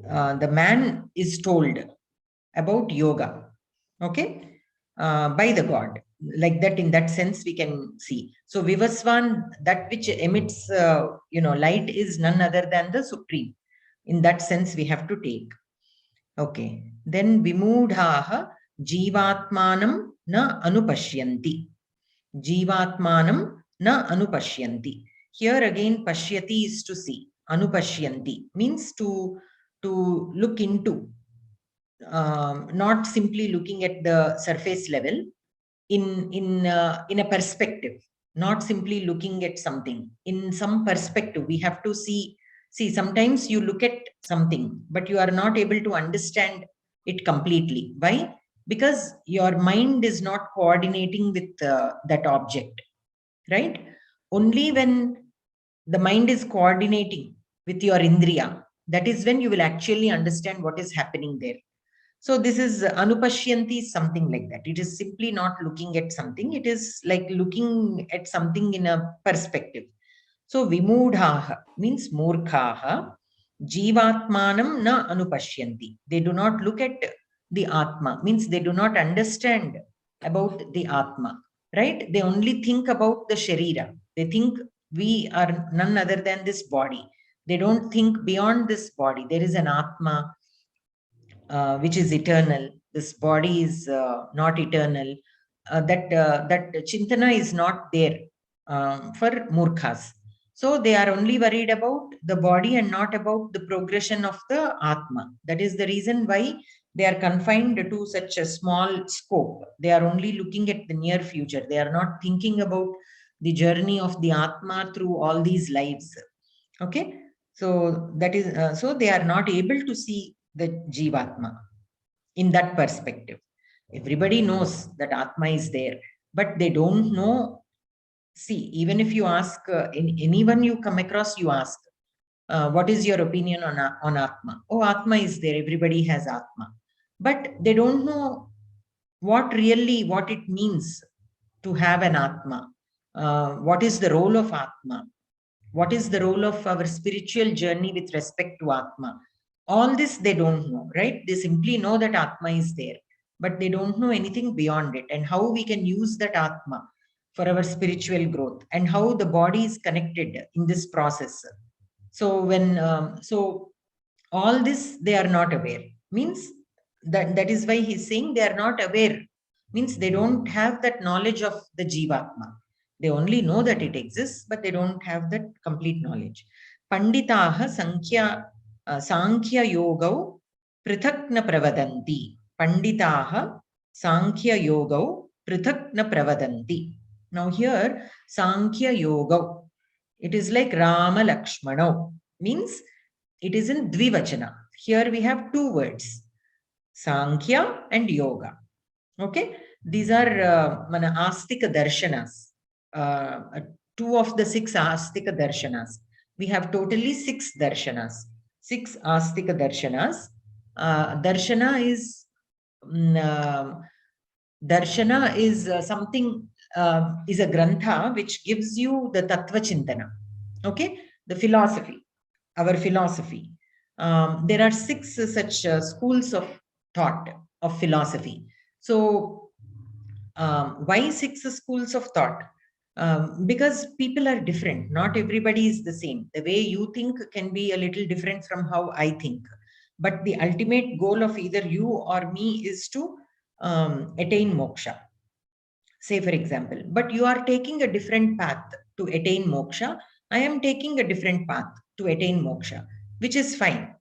the man is told about yoga, okay, by the god, like that. In that sense we can see. So Vivaswan, that which emits light, is none other than the supreme. In that sense we have to take. Okay, then vimudhaha jivatmanam na anupashyanti. Jivatmanam na anupashyanti. Here again pashyati is to see. Anupashyanti means to look into, not simply looking at the surface level, in a perspective, not simply looking at something in some perspective. We have to see sometimes you look at something but you are not able to understand it completely. Why? Because your mind is not coordinating with that object, right? Only when the mind is coordinating with your indriya, that is when you will actually understand what is happening there. So this is anupashyanti, something like that. It is simply not looking at something. It is like looking at something in a perspective. So vimudhaha means murkhaha jivatmanam na anupashyanti. They do not look at the atma, means they do not understand about the atma, right? They only think about the sharira. They think we are none other than this body. They don't think beyond this body. There is an atma which is eternal. This body is not eternal. That chintana is not there for murkhas. So they are only worried about the body and not about the progression of the atma. That is the reason why they are confined to such a small scope. They are only looking at the near future. They are not thinking about the journey of the atma through all these lives. Okay, so that is so they are not able to see the jivatma in that perspective. Everybody knows that atma is there, but they don't know. See, even if you ask anyone you come across, you ask, what is your opinion on atma? Oh, atma is there, everybody has atma, but they don't know what it means to have an atma. What is the role of atma? What is the role of our spiritual journey with respect to atma? All this they don't know, right? They simply know that atma is there. but they don't know anything beyond it, and how we can use that Atma for our spiritual growth, and how the body is connected in this process. So when so all this they are not aware, means that is why he's saying they are not aware, means they don't have that knowledge of the Jivatma. They only know that it exists, but they don't have that complete knowledge. Panditaha Sankhya Yogau Prithak na Pravadanti. Panditaha Sankhya Yogau Prithak na Pravadanti. Now here, Sankhya Yogau, it is like Rama Lakshmana, means it is in Dvivachana. Here we have two words, Sankhya and Yoga. Okay, these are Astika Darshanas. Two of the 6 Astika Darshanas. We have totally 6 Darshanas. 6 Astika Darshanas. Darshana is something, is a grantha which gives you the Tattva Chintana. Okay, the philosophy, our philosophy. There are 6 such schools of thought of philosophy. So why 6 schools of thought? Because people are different. Not everybody is the same. The way you think can be a little different from how I think. But the ultimate goal of either you or me is to attain moksha. Say, for example, but you are taking a different path to attain moksha. I am taking a different path to attain moksha, which is fine.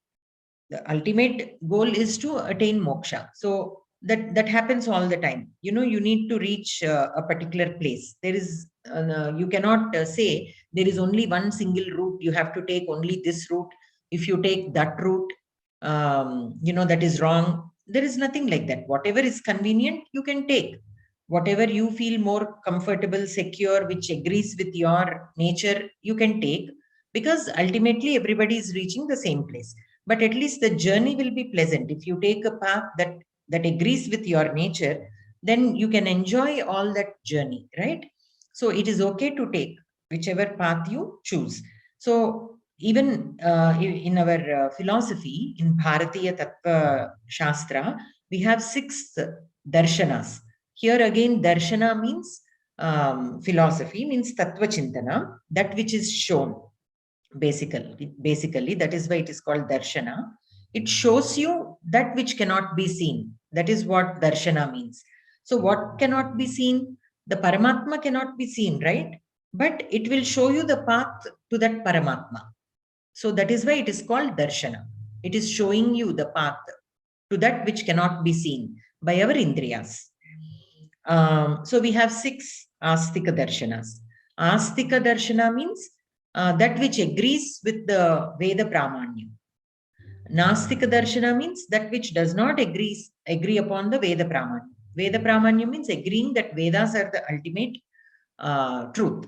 The ultimate goal is to attain moksha. So that happens all the time. You know, you need to reach a particular place. There is, you cannot say there is only one single route. You have to take only this route. If you take that route, you know, that is wrong. There is nothing like that. Whatever is convenient, you can take. Whatever you feel more comfortable, secure, which agrees with your nature, you can take, because ultimately everybody is reaching the same place. But at least the journey will be pleasant. If you take a path that agrees with your nature, then you can enjoy all that journey, right? So it is okay to take whichever path you choose. So even in our philosophy, in bhAratIya Tattva Shastra, we have 6 darshanas. Here again, darshana means philosophy, means Tattva Chintana, that which is shown. Basically, that is why it is called darshana. It shows you that which cannot be seen. That is what darshana means. So what cannot be seen? The Paramatma cannot be seen, right? But it will show you the path to that Paramatma. So that is why it is called darshana. It is showing you the path to that which cannot be seen by our indriyas. So we have 6 Astika Darshanas. Astika Darshana means that which agrees with the Veda Pramanyam. Nastika Darshana means that which does not agree upon the Veda Pramanyam. Veda Pramanyam means agreeing that Vedas are the ultimate truth.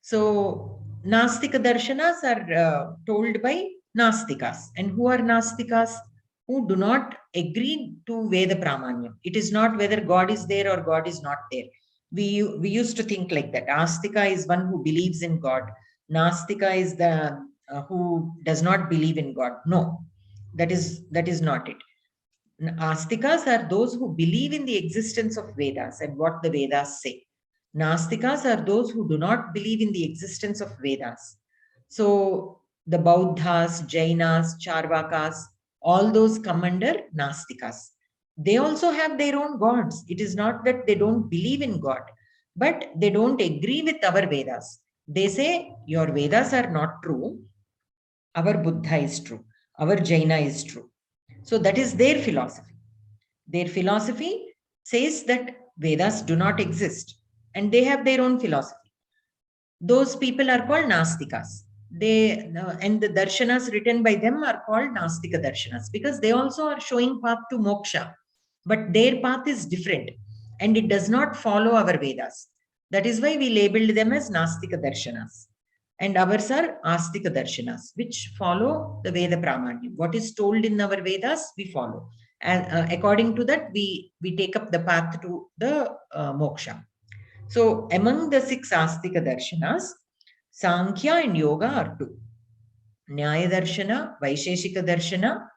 So Nastika Darshanas are told by Nastikas. And who are Nastikas? Who do not agree to Veda Pramanyam. It is not whether God is there or God is not there. We used to think like that. Astika is one who believes in God. Nastika is the who does not believe in God. No, that is not it. Astikas are those who believe in the existence of Vedas and what the Vedas say. Nastikas are those who do not believe in the existence of Vedas. So the Bauddhas, Jainas, Charvakas, all those come under Nastikas. They also have their own gods. It is not that they don't believe in God, but they don't agree with our Vedas. They say, your Vedas are not true. Our Buddha is true. Our Jaina is true. So that is their philosophy. Their philosophy says that Vedas do not exist, and they have their own philosophy. Those people are called Nastikas. And the darshanas written by them are called Nastika darshanas, because they also are showing path to moksha, but their path is different and it does not follow our Vedas. That is why we labeled them as Nastika darshanas. And ours are Astika darshanas, which follow the Veda Pramanyam. What is told in our Vedas, we follow. And according to that, we take up the path to the moksha. So among the 6 Astika darshanas, Sankhya and Yoga are 2. Nyaya darshana, Vaisheshika darshana,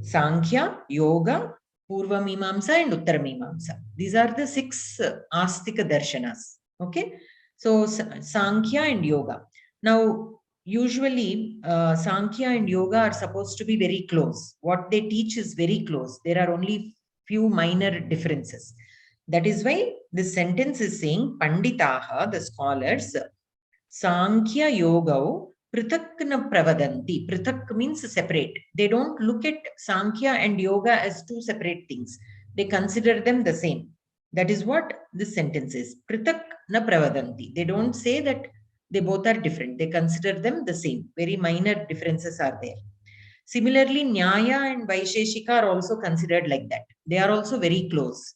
Sankhya, Yoga, Purva Mimamsa and Uttara Mimamsa. These are the 6 Astika Darshanas. Okay. So Sankhya and Yoga. Now, usually Sankhya and Yoga are supposed to be very close. What they teach is very close. There are only few minor differences. That is why this sentence is saying Panditaha, the scholars, Sankhya Yoga Prithak na pravadanti. Prithak means separate. They don't look at Sankhya and Yoga as 2 separate things. They consider them the same. That is what this sentence is. Prithak na pravadanti. They don't say that they both are different. They consider them the same. Very minor differences are there. Similarly, Nyaya and Vaisheshika are also considered like that. They are also very close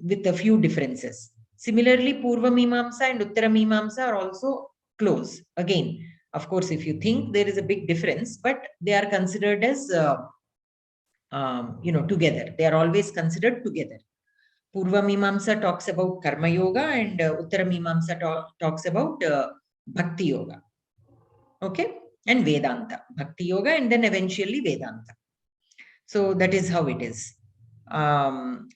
with a few differences. Similarly, Purva Mimamsa and Uttara Mimamsa are also close. Again, of course, if you think there is a big difference, but they are considered as, together. They are always considered together. Purva Mimamsa talks about Karma Yoga and Uttara Mimamsa talks about Bhakti Yoga. Okay? And Vedanta. Bhakti Yoga and then eventually Vedanta. So that is how it is.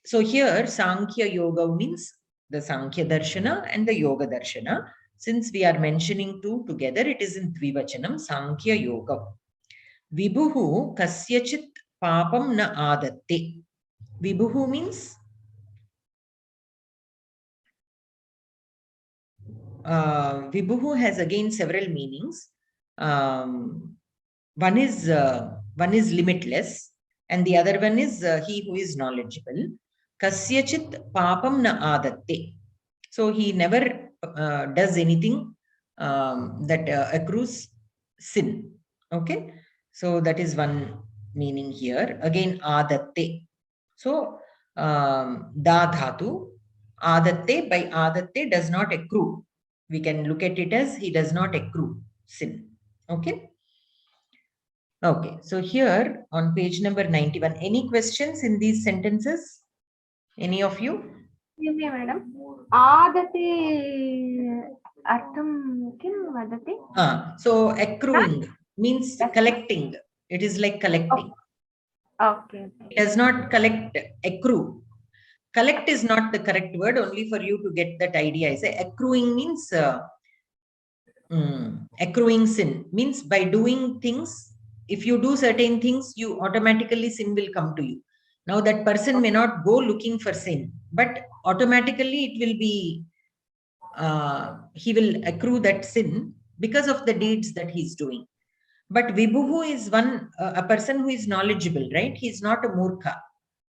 So here Sankhya Yoga means the Sankhya Darshana and the Yoga Darshana. Since we are mentioning 2 together, it is in Dvivachanam, Sankhya Yoga. Vibhuhu kasyachit papam na adatte. Vibhuhu means Vibhuhu has again several meanings. One is limitless, and the other one is he who is knowledgeable. Kasyachit papam na adatte. So he never does anything that accrues sin. Okay. So that is one meaning here. Again, adatte. So da dhatu. Adatte, by adatte does not accrue. We can look at it as he does not accrue sin. Okay. Okay. So here on page number 91, any questions in these sentences? Any of you?
Yes, madam. Adati artham kim vadati?
So accruing means collecting. It is like collecting.
Okay.
It does not collect, accrue. Collect is not the correct word, only for you to get that idea. I say accruing means accruing sin. Means by doing things, if you do certain things, you automatically sin will come to you. Now that person may not go looking for sin, but automatically it will be, he will accrue that sin because of the deeds that he's doing. But Vibhuhu is a person who is knowledgeable, right? He's not a murkha.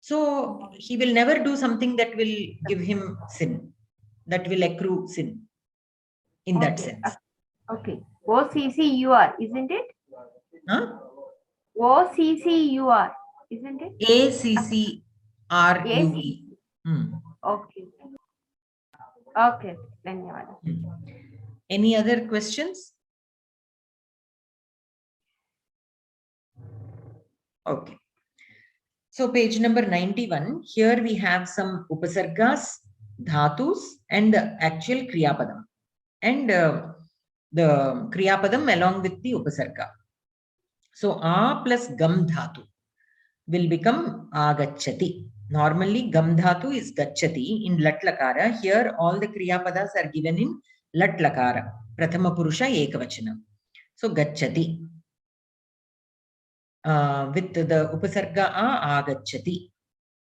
So he will never do something that will give him sin, that will accrue sin in that sense.
Okay. OCCUR, isn't it?
Huh?
OCCUR, isn't it?
ACCRUE.
Okay. Okay. Dhanyawad.
Any other questions? Okay. So page number 91, here we have some upasargas, dhatus, and the actual kriyapadam. And the kriyapadam along with the upasarga. So a plus gam dhatu will become agacchati. Normally gam dhatu is gacchati in lat lakara. Here all the kriyapadas are given in lat lakara. Prathama purusha ekavachanam. So gacchati. With the upasarga agacchati.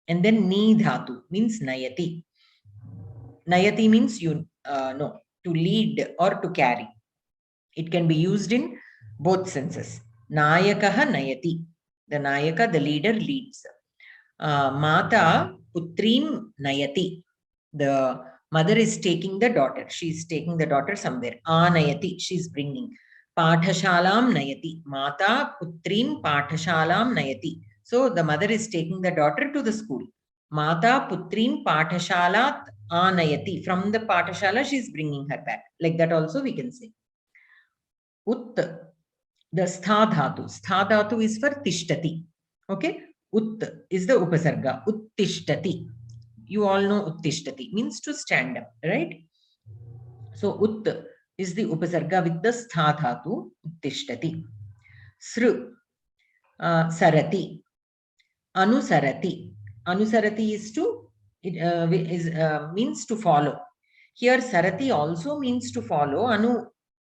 And then ni dhatu means nayati. Nayati means to lead or to carry. It can be used in both senses. Nayakaha nayati. The nayaka, the leader, leads. Mata putrim nayati. The mother is taking the daughter. She is taking the daughter somewhere. Anayati, she is bringing. Pathashalam nayati. Mata putrim pathashalam nayati. So the mother is taking the daughter to the school. Mata putrim pathashalat anayati. From the pathashala, she is bringing her back. Like that also we can say. Ut, the stha dhatu. Stha dhatu is for tishtati. Okay. Ut is the upasarga. Uttishtati. You all know uttishtati means to stand up, right? So ut is the upasarga with the stha dhatu. Uttishtati. Sru, sarati. Anusarati. Anusarati is to, means to follow. Here sarati also means to follow.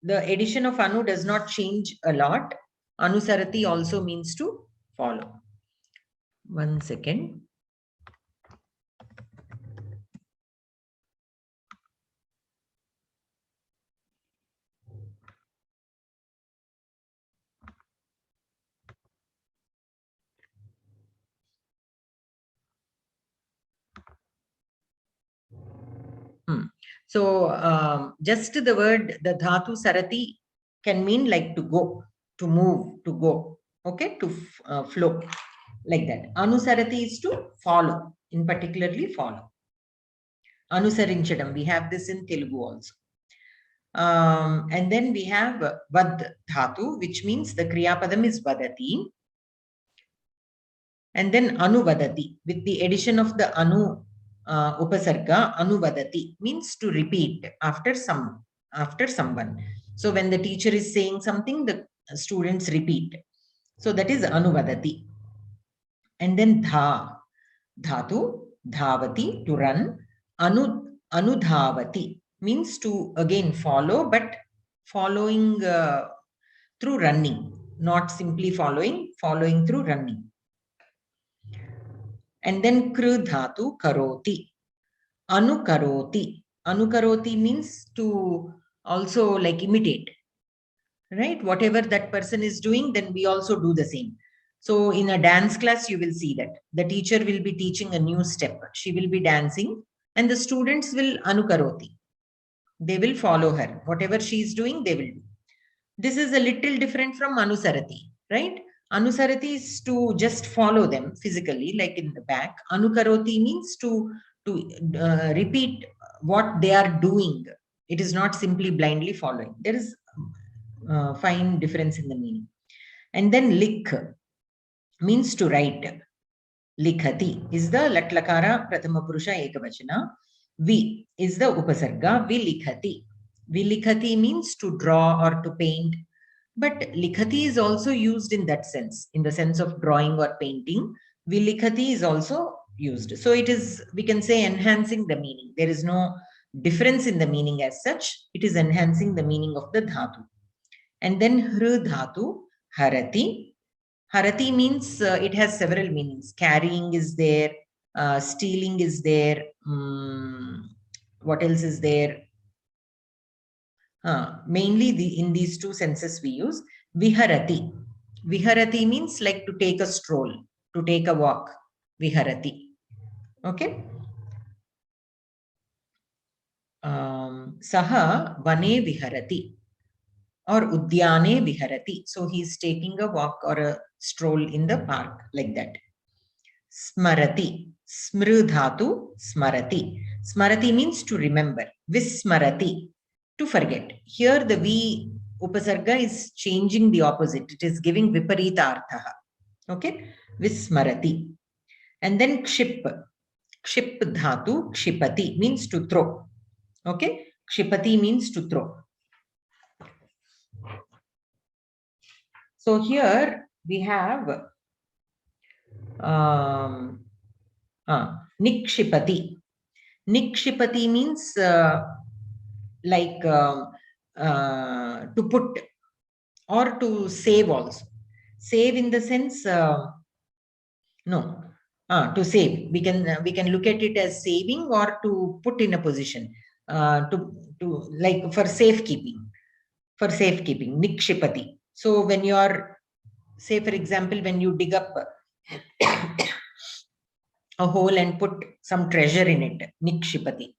The addition of anu does not change a lot. Anusarati also means to follow. 1 second. So just the word, the dhatu sarati can mean like to go, to move, to go, okay, to flow, like that. Anusarati is to follow, in particularly follow. Anusarinchadam, we have this in Telugu also. And then we have vad dhatu, which means the kriyapadam is vadati. And then anuvadati, with the addition of the anu upasarga, anuvadati means to repeat after someone. So when the teacher is saying something, the students repeat. So that is anuvadati. And then dhatu, dhavati, to run. Anudhavati means to again follow, but following through running, not simply following through running. And then kru dhatu, karoti. Anukaroti. Anukaroti means to also like imitate, right? Whatever that person is doing, then we also do the same. So in a dance class, you will see that the teacher will be teaching a new step. She will be dancing and the students will anukaroti. They will follow her. Whatever she is doing, they will do. This is a little different from anusarati, right? Anusarati is to just follow them physically, like in the back. Anukaroti means to repeat what they are doing. It is not simply blindly following. There is fine difference in the meaning. And then lik means to write. Likhati is the latlakara prathama purusha ekavachana. Vi is the upasarga. Vilikhati. Vilikhati means to draw or to paint. But likhati is also used in that sense, in the sense of drawing or painting. Vilikhati is also used. So it is, we can say, enhancing the meaning. There is no difference in the meaning as such. It is enhancing the meaning of the dhatu. And then hru dhatu, harati. Harati means it has several meanings. Carrying is there, stealing is there. What else is there? Mainly in these two senses we use. Viharati. Viharati means like to take a stroll, to take a walk. Viharati. Okay. Saha vane viharati or udyane viharati. So he is taking a walk or a stroll in the park, like that. Smarati. Smrudhatu smarati. Smarati means to remember. Vismarati, to forget. Here the V upasarga is changing the opposite. It is giving viparita arthaha. Okay. Vismarati. And then kship. Kship dhatu kshipati means to throw. Okay. Kshipati means to throw. So here we have nikshipati. Nikshipati means like to put or to save also. Save in the sense, to save. We can look at it as saving or to put in a position, to like for safekeeping. For safekeeping, nikshipati. So when you are, say for example, when you dig up a hole and put some treasure in it, nikshipati.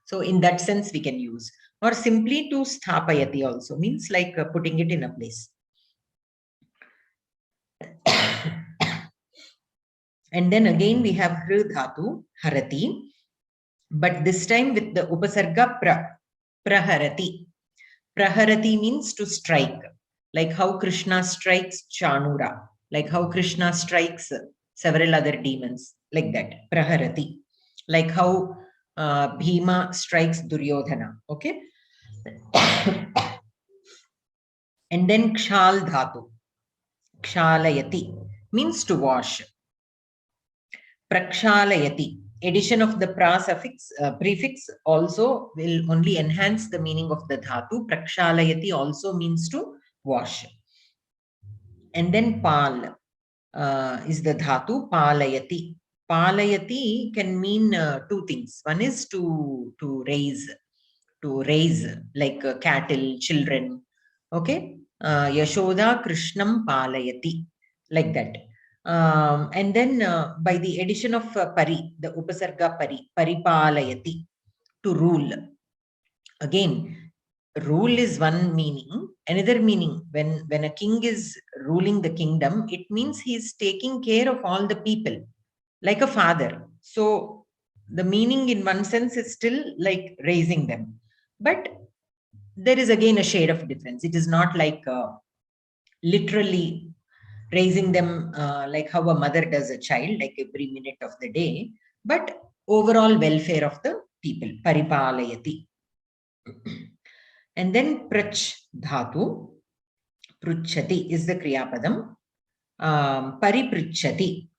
So in that sense we can use. Or simply to sthapayati also means like putting it in a place. And then again we have hru dhatu, harati, but this time with the upasarga praharati. Praharati means to strike, like how Krishna strikes Chanura, like how Krishna strikes several other demons, like that. Praharati, like how Bhima strikes Duryodhana. Okay. And then kshal dhatu, kshalayati means to wash. prakshalayati. Addition of the pra suffix, prefix also will only enhance the meaning of the dhatu. Prakshalayati also means to wash. And then pal is the dhatu, palayati. Palayati can mean two things. One is to raise like cattle, children. Okay. Yashoda Krishnam palayati, like that. And then by the addition of pari, the upasarga pari, paripalayati, to rule. Again, rule is one meaning. Another meaning, when a king is ruling the kingdom, it means he is taking care of all the people, like a father. So the meaning in one sense is still like raising them. But there is again a shade of difference. It is not like literally raising them like how a mother does a child, like every minute of the day, but overall welfare of the people, paripalayati. And then prach dhatu, pruchati is the kriyapadam. Pariprichati.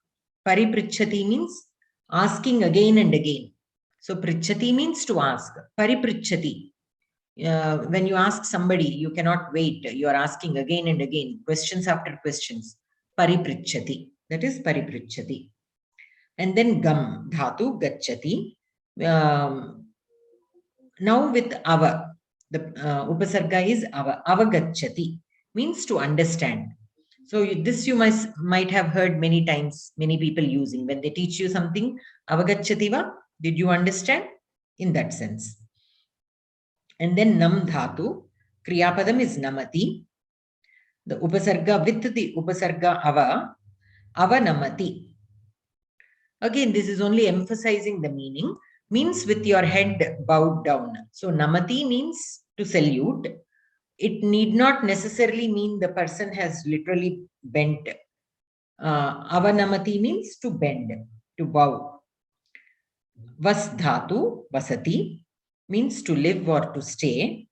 Pariprichati means asking again and again. So prichati means to ask. Pariprichati. When you ask somebody, you cannot wait. You are asking again and again, questions after questions. Pariprichati. That is pariprichati. And then gam dhatu, gachati. Now with ava, the upasarga is ava. Avagachati means to understand. So this you might have heard many times, many people using. When they teach you something, avagachati va, did you understand? In that sense. And then nam dhatu, kriyapadam is namati. The upasarga with the upasarga ava, avanamati. Again, this is only emphasizing the meaning. Means with your head bowed down. So namati means to salute. It need not necessarily mean the person has literally bent. Avanamati means to bend, to bow. Vas dhatu, vasati, means to live or to stay.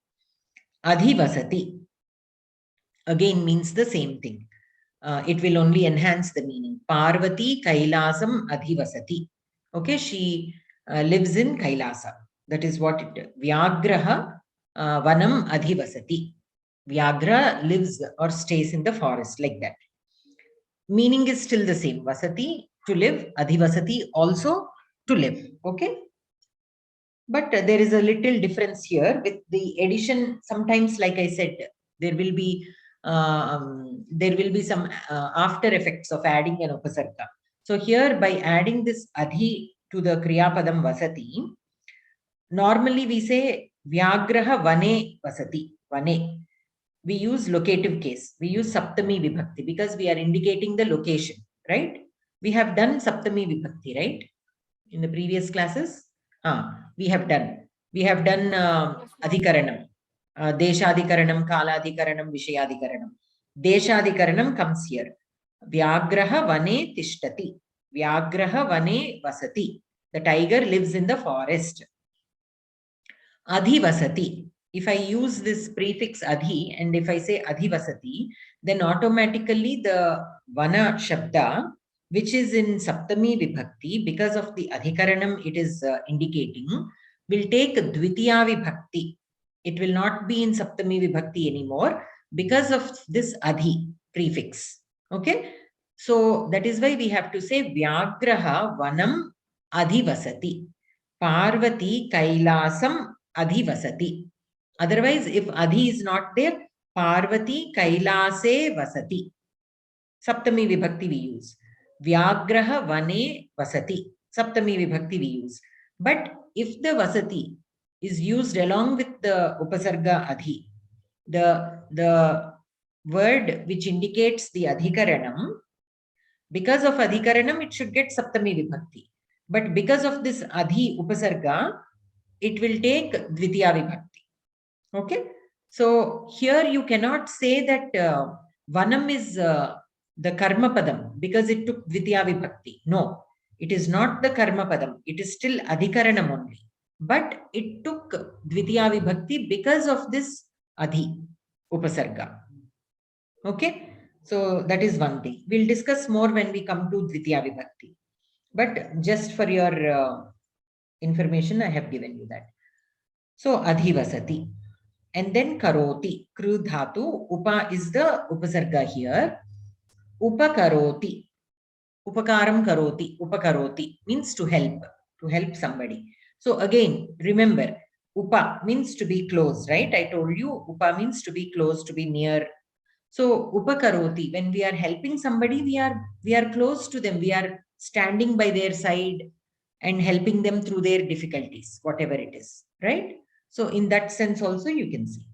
Adhivasati, again means the same thing. It will only enhance the meaning. Parvati Kailasam Adhivasati. Okay, she lives in Kailasa. That is what it is. Vyagraha Vanam Adhivasati. Vyagra lives or stays in the forest, like that. Meaning is still the same. Vasati, to live. Adhivasati, also to live. Okay. But there is a little difference here with the addition. Sometimes, like I said, there will be some after effects of adding an upasarga. So here, by adding this adhi to the kriyapadam vasati, normally we say vyagraha vane vasati. Vane. We use locative case. We use saptami vibhakti because we are indicating the location, right? We have done saptami vibhakti, right? In the previous classes, we have done adhikaranam, deshadikaranam, kaladikaranam, vishayadikaranam. Deshadikaranam comes here. Vyagraha vane tishtati. Vyagraha vane vasati. The tiger lives in the forest. Adhivasati. If I use this prefix adhi and if I say adhivasati, then automatically the vana shabda, which is in saptami vibhakti, because of the adhikaranam it is indicating, will take dvitiya vibhakti. It will not be in saptami vibhakti anymore because of this adhi prefix. Okay. So that is why we have to say vyagraha vanam adhivasati. Parvati Kailasam adhivasati. Otherwise, if adhi is not there, Parvati Kailase vasati. Saptami vibhakti we use. Vyagraha vane vasati. Saptami vibhakti we use. But if the vasati is used along with the upasarga adhi, the word which indicates the adhikaranam, because of adhikaranam, it should get saptami vibhakti. But because of this adhi upasarga, it will take dvitiya vibhakti. Okay. So here you cannot say that vanam is the karma padam because it took dvitiya vibhakti. No, it is not the karma padam. It is still adhikaranam only. But it took dvitiya vibhakti because of this adhi upasarga. Okay. So that is one thing. We'll discuss more when we come to dvitiya vibhakti. But just for your information, I have given you that. So adhivasati. And then karoti. Kru dhatu. Upa is the upasarga here. Upakaroti. Upakaram karoti. Upakaroti means to help somebody. So again, remember, upa means to be close, right? I told you upa means to be close, to be near. So upakaroti, when we are helping somebody, we are close to them. We are standing by their side and helping them through their difficulties, whatever it is, right? So in that sense also you can see.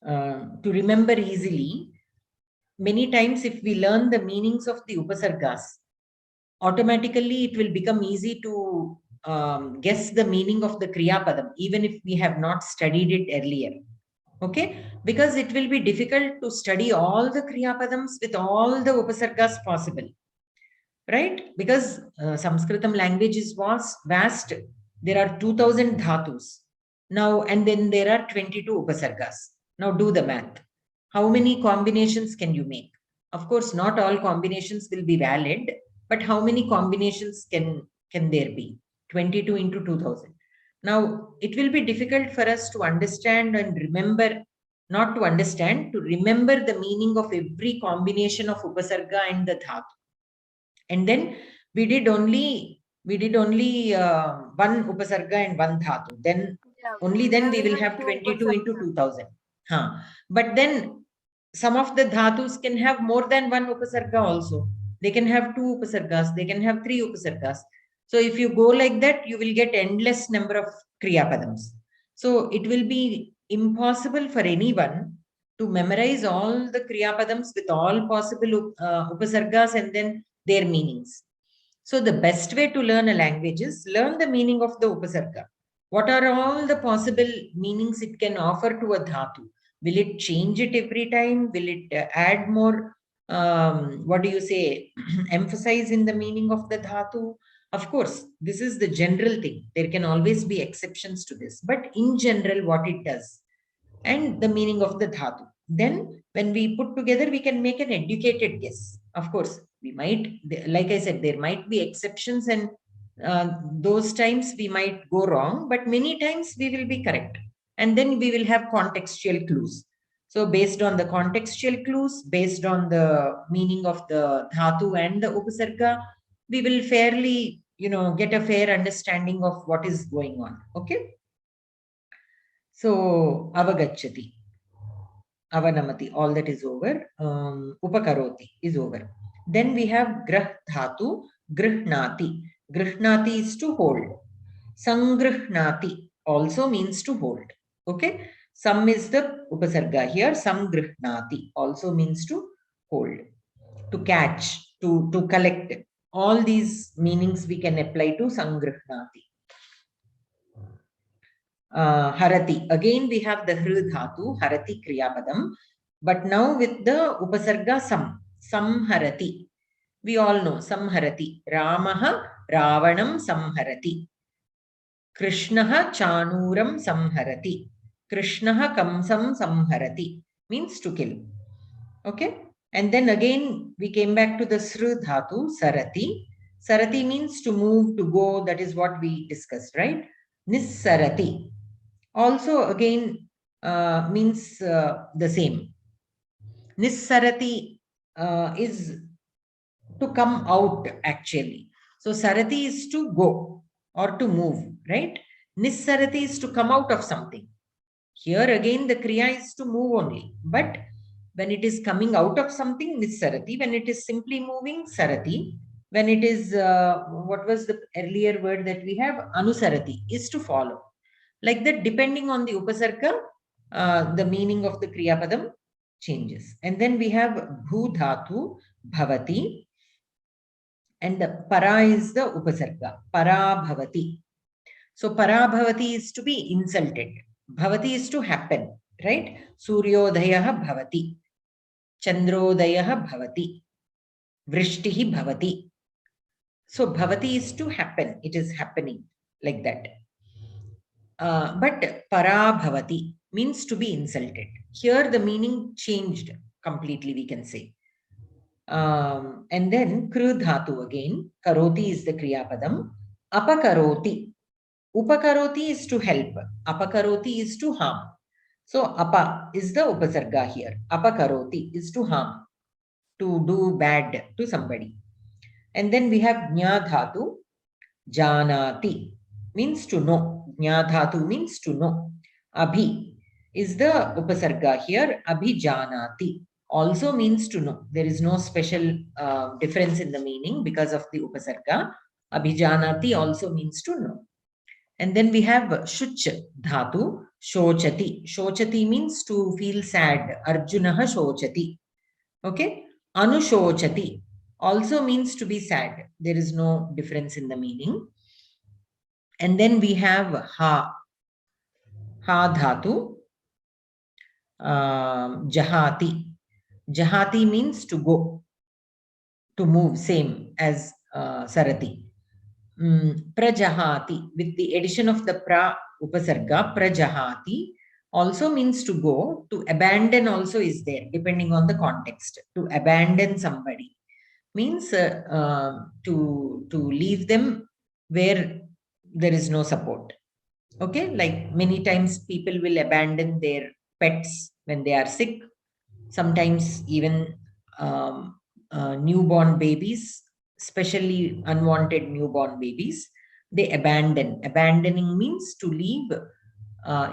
To remember easily, many times if we learn the meanings of the upasargas, automatically it will become easy to guess the meaning of the Kriya Padam, even if we have not studied it earlier. Okay, because it will be difficult to study all the Kriya Padams with all the upasargas possible, right? Because Samskritam language is vast. There are 2000 dhatus now, and then there are 22 upasargas. Now do the math. How many combinations can you make? Of course, not all combinations will be valid, but how many combinations can there be? 22 into 2000. Now, it will be difficult for us to understand and remember, not to understand, to remember the meaning of every combination of upasarga and the dhatu. And then we did only one upasarga and one dhatu. Then only then we will have 22 into 2000. But then some of the dhatus can have more than one upasarga also. They can have 2 upasargas, they can have 3 upasargas. So if you go like that, you will get endless number of Kriya Padams. So it will be impossible for anyone to memorize all the Kriya Padams with all possible upasargas and then their meanings. So the best way to learn a language is learn the meaning of the upasarga. What are all the possible meanings it can offer to a dhatu? Will it change it every time? Will it add more, emphasize in the meaning of the dhatu? Of course, this is the general thing. There can always be exceptions to this. But in general, what it does and the meaning of the dhatu. Then when we put together, we can make an educated guess. Of course, we might, like I said, there might be exceptions, and those times we might go wrong, but many times we will be correct. And then we will have contextual clues. So based on the contextual clues, based on the meaning of the dhatu and the upasarga, we will fairly, get a fair understanding of what is going on. Okay. So avagacchati, avanamati, all that is over. Upakaroti is over. Then we have grah dhatu, grihnati. Grihnati is to hold. Sangrihnati also means to hold. Okay. Sam is the upasarga here. Samgrihnati also means to hold, to catch, to collect. All these meanings we can apply to sangrihnati. Harati. Again, we have the Hru Dhatu, Harati Kriyapadam. But now with the Upasarga Sam, Samharati. We all know Samharati. Ramaha Ravanam Samharati. Krishnaha Chanuram Samharati. Krishnaha Kamsam Samharati. Means to kill. Okay. And then again, we came back to the Sru Dhatu, Sarati. Sarati means to move, to go. That is what we discussed, right? Nissarati also again means the same. Nissarati is to come out actually. So Sarati is to go or to move, right? Nissarati is to come out of something. Here again the Kriya is to move only. But when it is coming out of something, Nissarati. When it is simply moving, Sarati. When it is, what was the earlier word that we have? Anusarati, is to follow. Like that, depending on the upasarga, the meaning of the Kriya Padam changes. And then we have Bhu Dhatu, Bhavati. And the Para is the upasarga. Para Bhavati. So Para Bhavati is to be insulted. Bhavati is to happen, right? Suryodayaha Bhavati. Chandrodayaha Bhavati. Vrishtihi Bhavati. So Bhavati is to happen. It is happening like that. But Para Bhavati means to be insulted. Here the meaning changed completely, we can say. And then kru dhatu again. Karoti is the kriya padam. Apakaroti. Upakaroti is to help. Apakaroti is to harm. So apa is the upasarga here. Apakaroti is to harm, to do bad to somebody. And then we have jna dhatu. Janati means to know. Jna dhatu means to know. Abhi is the upasarga here. Abhijanati also means to know. There is no special difference in the meaning because of the upasarga. Abhijanati also means to know. And then we have shuch dhatu, shochati. Shochati means to feel sad. Arjunaha shochati. Okay. Anushochati also means to be sad. There is no difference in the meaning. And then we have ha. Ha dhatu. Jahati. Jahati means to go, to move, same as Sarati. Prajahati, with the addition of the pra upasarga, prajahati also means to go. To abandon also is there, depending on the context. To abandon somebody means to leave them where there is no support. Okay, like many times people will abandon their pets when they are sick. Sometimes even newborn babies, especially unwanted newborn babies, they abandon. Abandoning means to leave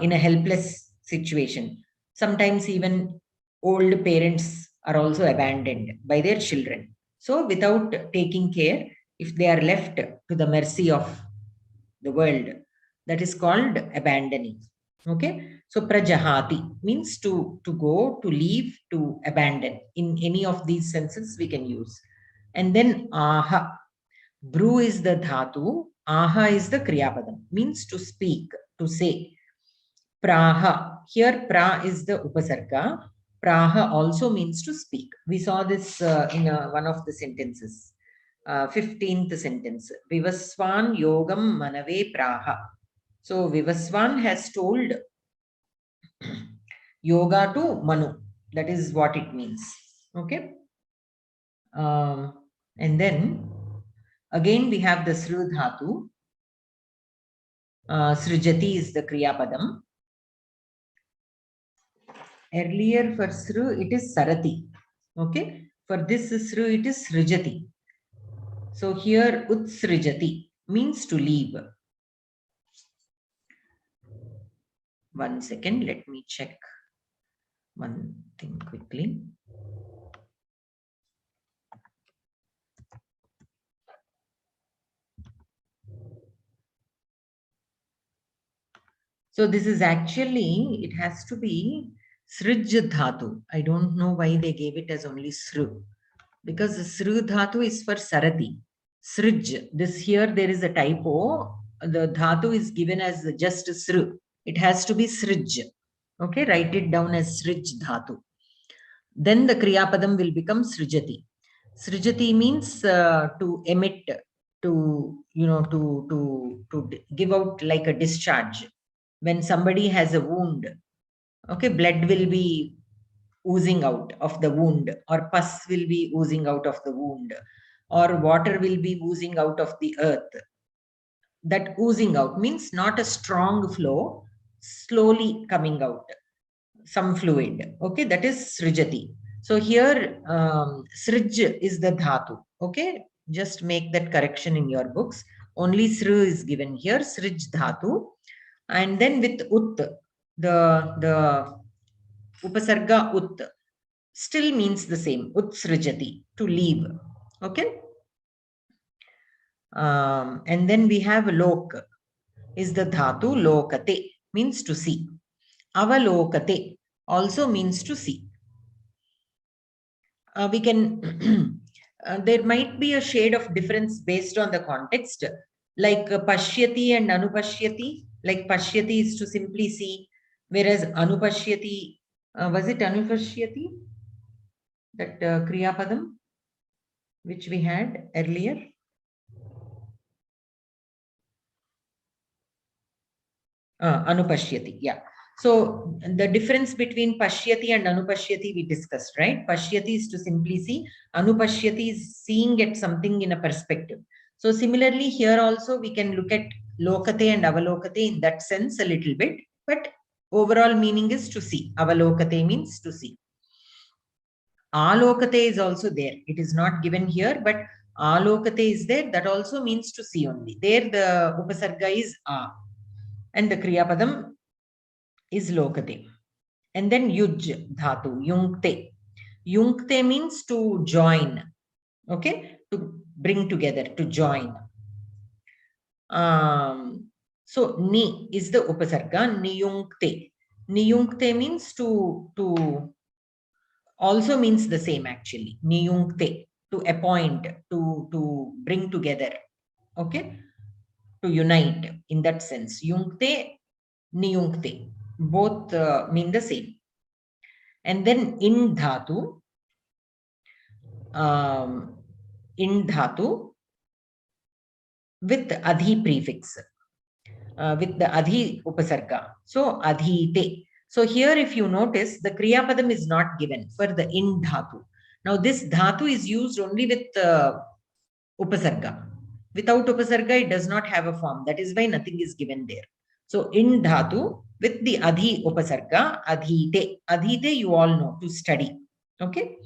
in a helpless situation. Sometimes even old parents are also abandoned by their children. So without taking care, if they are left to the mercy of the world, that is called abandoning. Okay, so prajahati means to go, to leave, to abandon. In any of these senses we can use. And then aha. Bru is the dhatu, aha is the kriyapadam, means to speak, to say. Praha, here pra is the upasarga. Praha also means to speak. We saw this in one of the sentences. 15th sentence. Vivaswan yogam manave praha. So Vivaswan has told yoga to Manu. That is what it means. Okay. And then again we have the Sru Dhatu. Srijati is the Kriya Padam. Earlier for Sru it is Sarati. Okay. For this Sru it is Srijati. So here Utsrijati means to leave. One second, let me check one thing quickly. So this is actually, it has to be Srij Dhatu. I don't know why they gave it as only Sru. Because Sru Dhatu is for Sarati. Srij, this here there is a typo. The Dhatu is given as just Sru. It has to be Srij. Okay, write it down as Srij Dhatu. Then the Kriya Padam will become Srijati. Srijati means to emit, to, you know, to give out like a discharge. When somebody has a wound, okay, blood will be oozing out of the wound, or pus will be oozing out of the wound, or water will be oozing out of the earth. That oozing out means not a strong flow, slowly coming out, some fluid. Okay, that is Srijati. So here Srij is the Dhatu. Okay, just make that correction in your books. Only Sru is given here, Srij Dhatu. And then with Ut, the Upasarga Ut still means the same. Utsrijati, to leave. Okay. And then we have Lok, is the Dhatu. Lokate means to see. Avalokate also means to see. We can, there might be a shade of difference based on the context, like Pashyati and Anupashyati. Like Pashyati is to simply see, whereas Anupashyati, was it Anupashyati? That Kriya Padam, which we had earlier. Anupashyati, yeah. So the difference between pashyati and anupashyati we discussed, right? Pashyati is to simply see, anupashyati is seeing at something in a perspective. So similarly here also we can look at lokate and avalokate in that sense a little bit, but overall meaning is to see. Avalokate means to see. Alokate is also there. It is not given here, but alokate is there. That also means to see only. There the upasarga is a, and the kriyapadam is lokate. And then yuj dhatu, yunkte. Yunkte means to join. Okay, to bring together, to join. So ni is the upasarga, niyunkte. Niyunkte means to also means the same actually. Niyunkte, to appoint, to bring together. Okay, to unite in that sense. Yunkte, niyunkte, both mean the same. And then in dhatu, with adhi prefix, with the adhi upasarga. So adhite. So here if you notice, the kriyapadam is not given for the in dhatu. Now this dhatu is used only with upasarga. Without upasarga, it does not have a form. That is why nothing is given there. So in dhatu with the adhi upasarga, adhite. Adhite you all know, to study. Okay.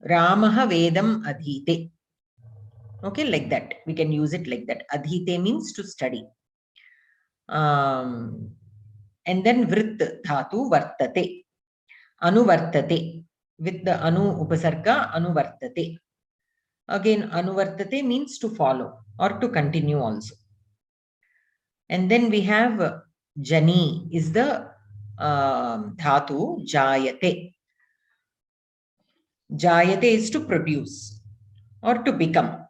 Ramaha Vedam Adhite. Okay, like that. We can use it like that. Adhite means to study. And then Vrit Dhatu Vartate. Anuvartate. With the Anu Upasarga, Anuvartate. Again, Anuvartate means to follow or to continue also. And then we have Jani is the Dhatu Jayate. Jayate is to produce or to become.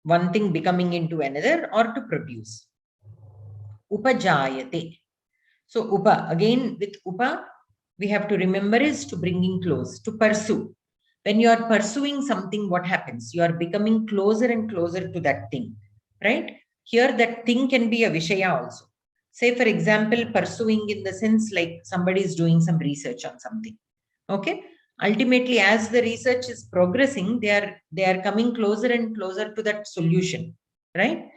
One thing becoming into another or to produce. Upajayate. So upa, again with upa, we have to remember is to bringing close, to pursue. When you are pursuing something, what happens? You are becoming closer and closer to that thing, right? Here that thing can be a vishaya also. Say for example, pursuing in the sense like somebody is doing some research on something. Okay. Ultimately, as the research is progressing, they are coming closer and closer to that solution, right?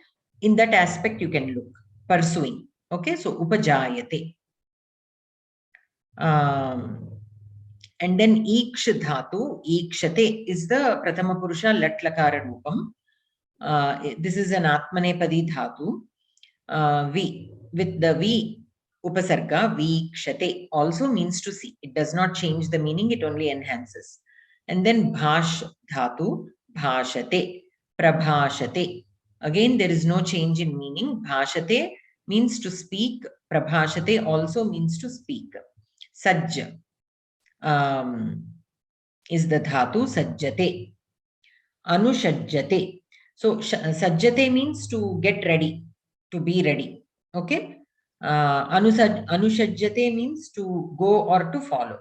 In that aspect, you can look, pursuing. Okay, so upajayate. And then iksha dhatu, ikshate is the prathama purusha latlakara rupam. This is an atmanepadi dhatu. With the V upasarga, vikshate also means to see. It does not change the meaning, it only enhances. And then bhash dhatu, bhashate, prabhashate. Again, there is no change in meaning. Bhashate means to speak. Prabhashate also means to speak. Sajja is the dhatu, sajjate. Anushajjate. So, sajjate means to get ready, to be ready. Okay. Anushajjate means to go or to follow.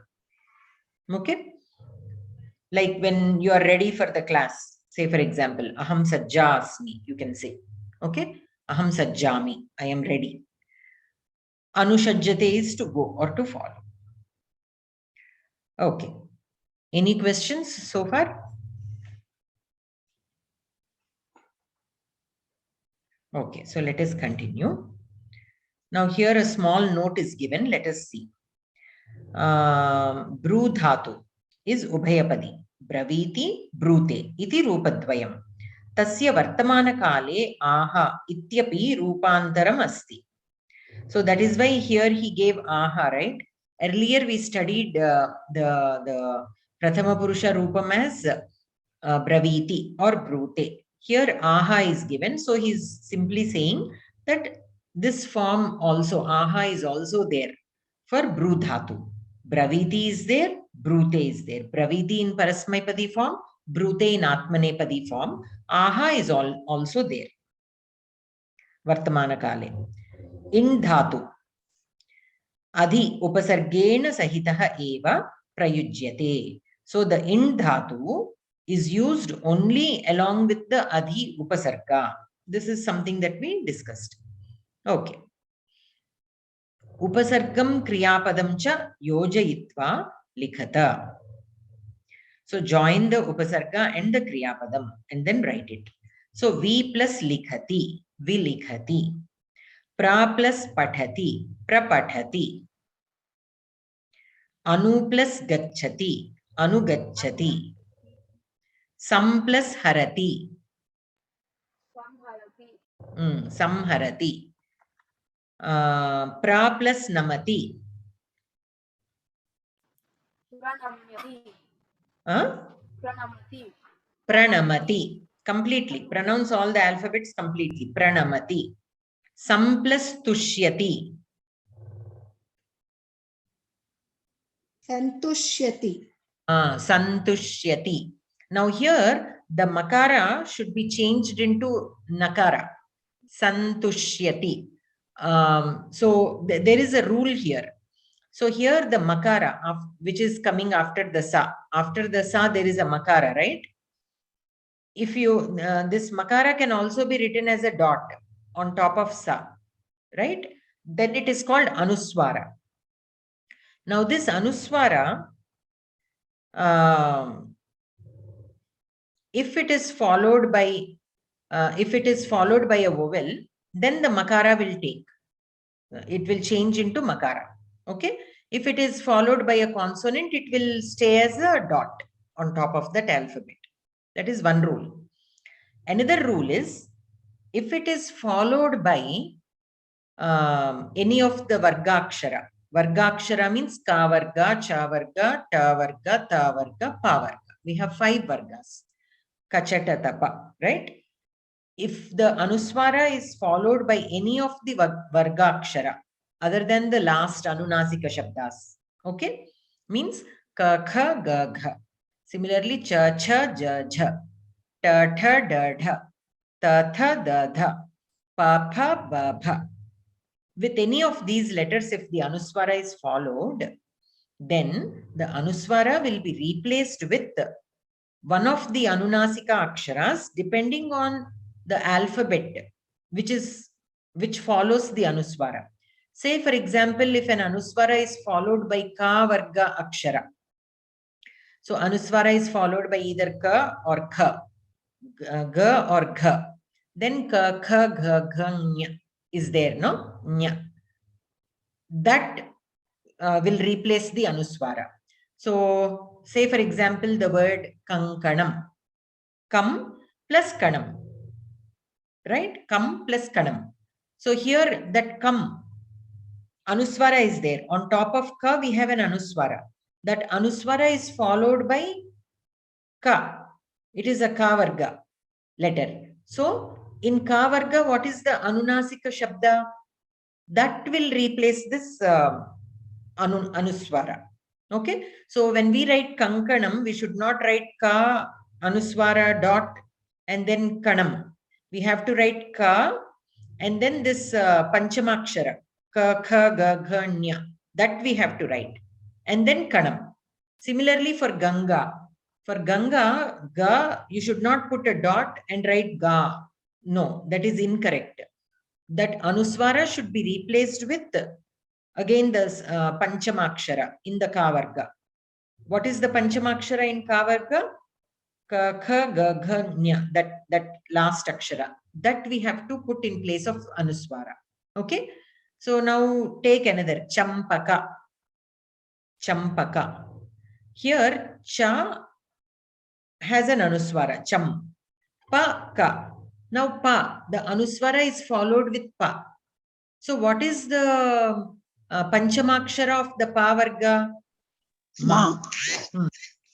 Okay. Like when you are ready for the class, say for example, aham sajjasmi, you can say. Okay. Aham sajjami, I am ready. Anushajjate is to go or to follow. Okay. Any questions so far? Okay, so let us continue. Now here a small note is given. Let us see. Bru dhatu is ubhayapadi. Braviti brute iti rupadvayam. Tasya vartamana kale aha ityapi rupantaram asti. So that is why here he gave aha, right? Earlier we studied the prathama purusha rupam as braviti or brute. Here aha is given. So he is simply saying that this form also, aha is also there for bru dhatu. Braviti is there, brute is there. Braviti in parasmaipadi form, brute in atmanepadi form. Aha is also there. Vartamana kale. In dhatu. Adhi upasargena sahitaha eva prayujyate. So the in dhatu is used only along with the adhi upasarga. This is something that we discussed. Okay. Upasargam kriyapadam cha yojayitva likhata. So join the upasarga and the kriyapadam and then write it. So V plus likhati, vilikhati. Pra plus pathati, prapathati. Anu plus gacchati, anugacchati. Sam plus harati. Samharati. Pra plus namati. Pranamati. Completely. Pronounce all the alphabets completely. Pranamati. Sam plus tushyati.
Santushyati.
Santushyati. Now here the makara should be changed into nakara. Santushyati. So there is a rule here. So here the makara, which is coming after the sa. After the sa there is a makara, right? If you, this makara can also be written as a dot on top of sa, right? Then it is called anuswara. Now this anuswara, if it is followed by a vowel, then the makara will take. It will change into makara. Okay. If it is followed by a consonant, it will stay as a dot on top of that alphabet. That is one rule. Another rule is, if it is followed by any of the vargakshara. Vargakshara means ka varga, cha varga, ta varga, ta varga, pa varga. We have 5 vargas. Kachata tapa, right? If the anuswara is followed by any of the vargakshara other than the last anunasika shabdas, okay, means ka, kha, ga, gha. Similarly, cha, cha, ja, jha, ta, tha, da, dha, ta, tha, da, dha, pa, pha, ba, bha. With any of these letters, if the anuswara is followed, then the anuswara will be replaced with one of the anunasika aksharas depending on the alphabet which follows the anuswara. Say for example, if an anuswara is followed by ka varga akshara, so anuswara is followed by either ka or kha, ga or gha, then ka, kha, gha, gha, nya is there, no? Nya. That will replace the anuswara. So say for example, the word kankanam. Kam plus kanam, right? Kam plus kanam. So here that kam, anuswara is there. On top of ka, we have an anuswara. That anuswara is followed by ka. It is a ka varga letter. So in ka varga, what is the anunasika shabda? That will replace this anuswara. Okay. So when we write kankanam, we should not write ka anuswara dot and then kanam. We have to write ka and then this panchamakshara, ka, kha, ga, gha, nya. That we have to write. And then kanam. Similarly for Ganga. For Ganga, ga, you should not put a dot and write ga. No, that is incorrect. That anuswara should be replaced with again the panchamakshara in the ka varga. What is the panchamakshara in ka varga? Ka, kha, ga, gha, nya. That last akshara. That we have to put in place of anuswara. Okay. So now take another champaka. Champaka. Here cha has an anuswara. Cham. Pa, ka. Now pa, the anuswara is followed with pa. So what is the panchamakshara of the pa varga? Ma.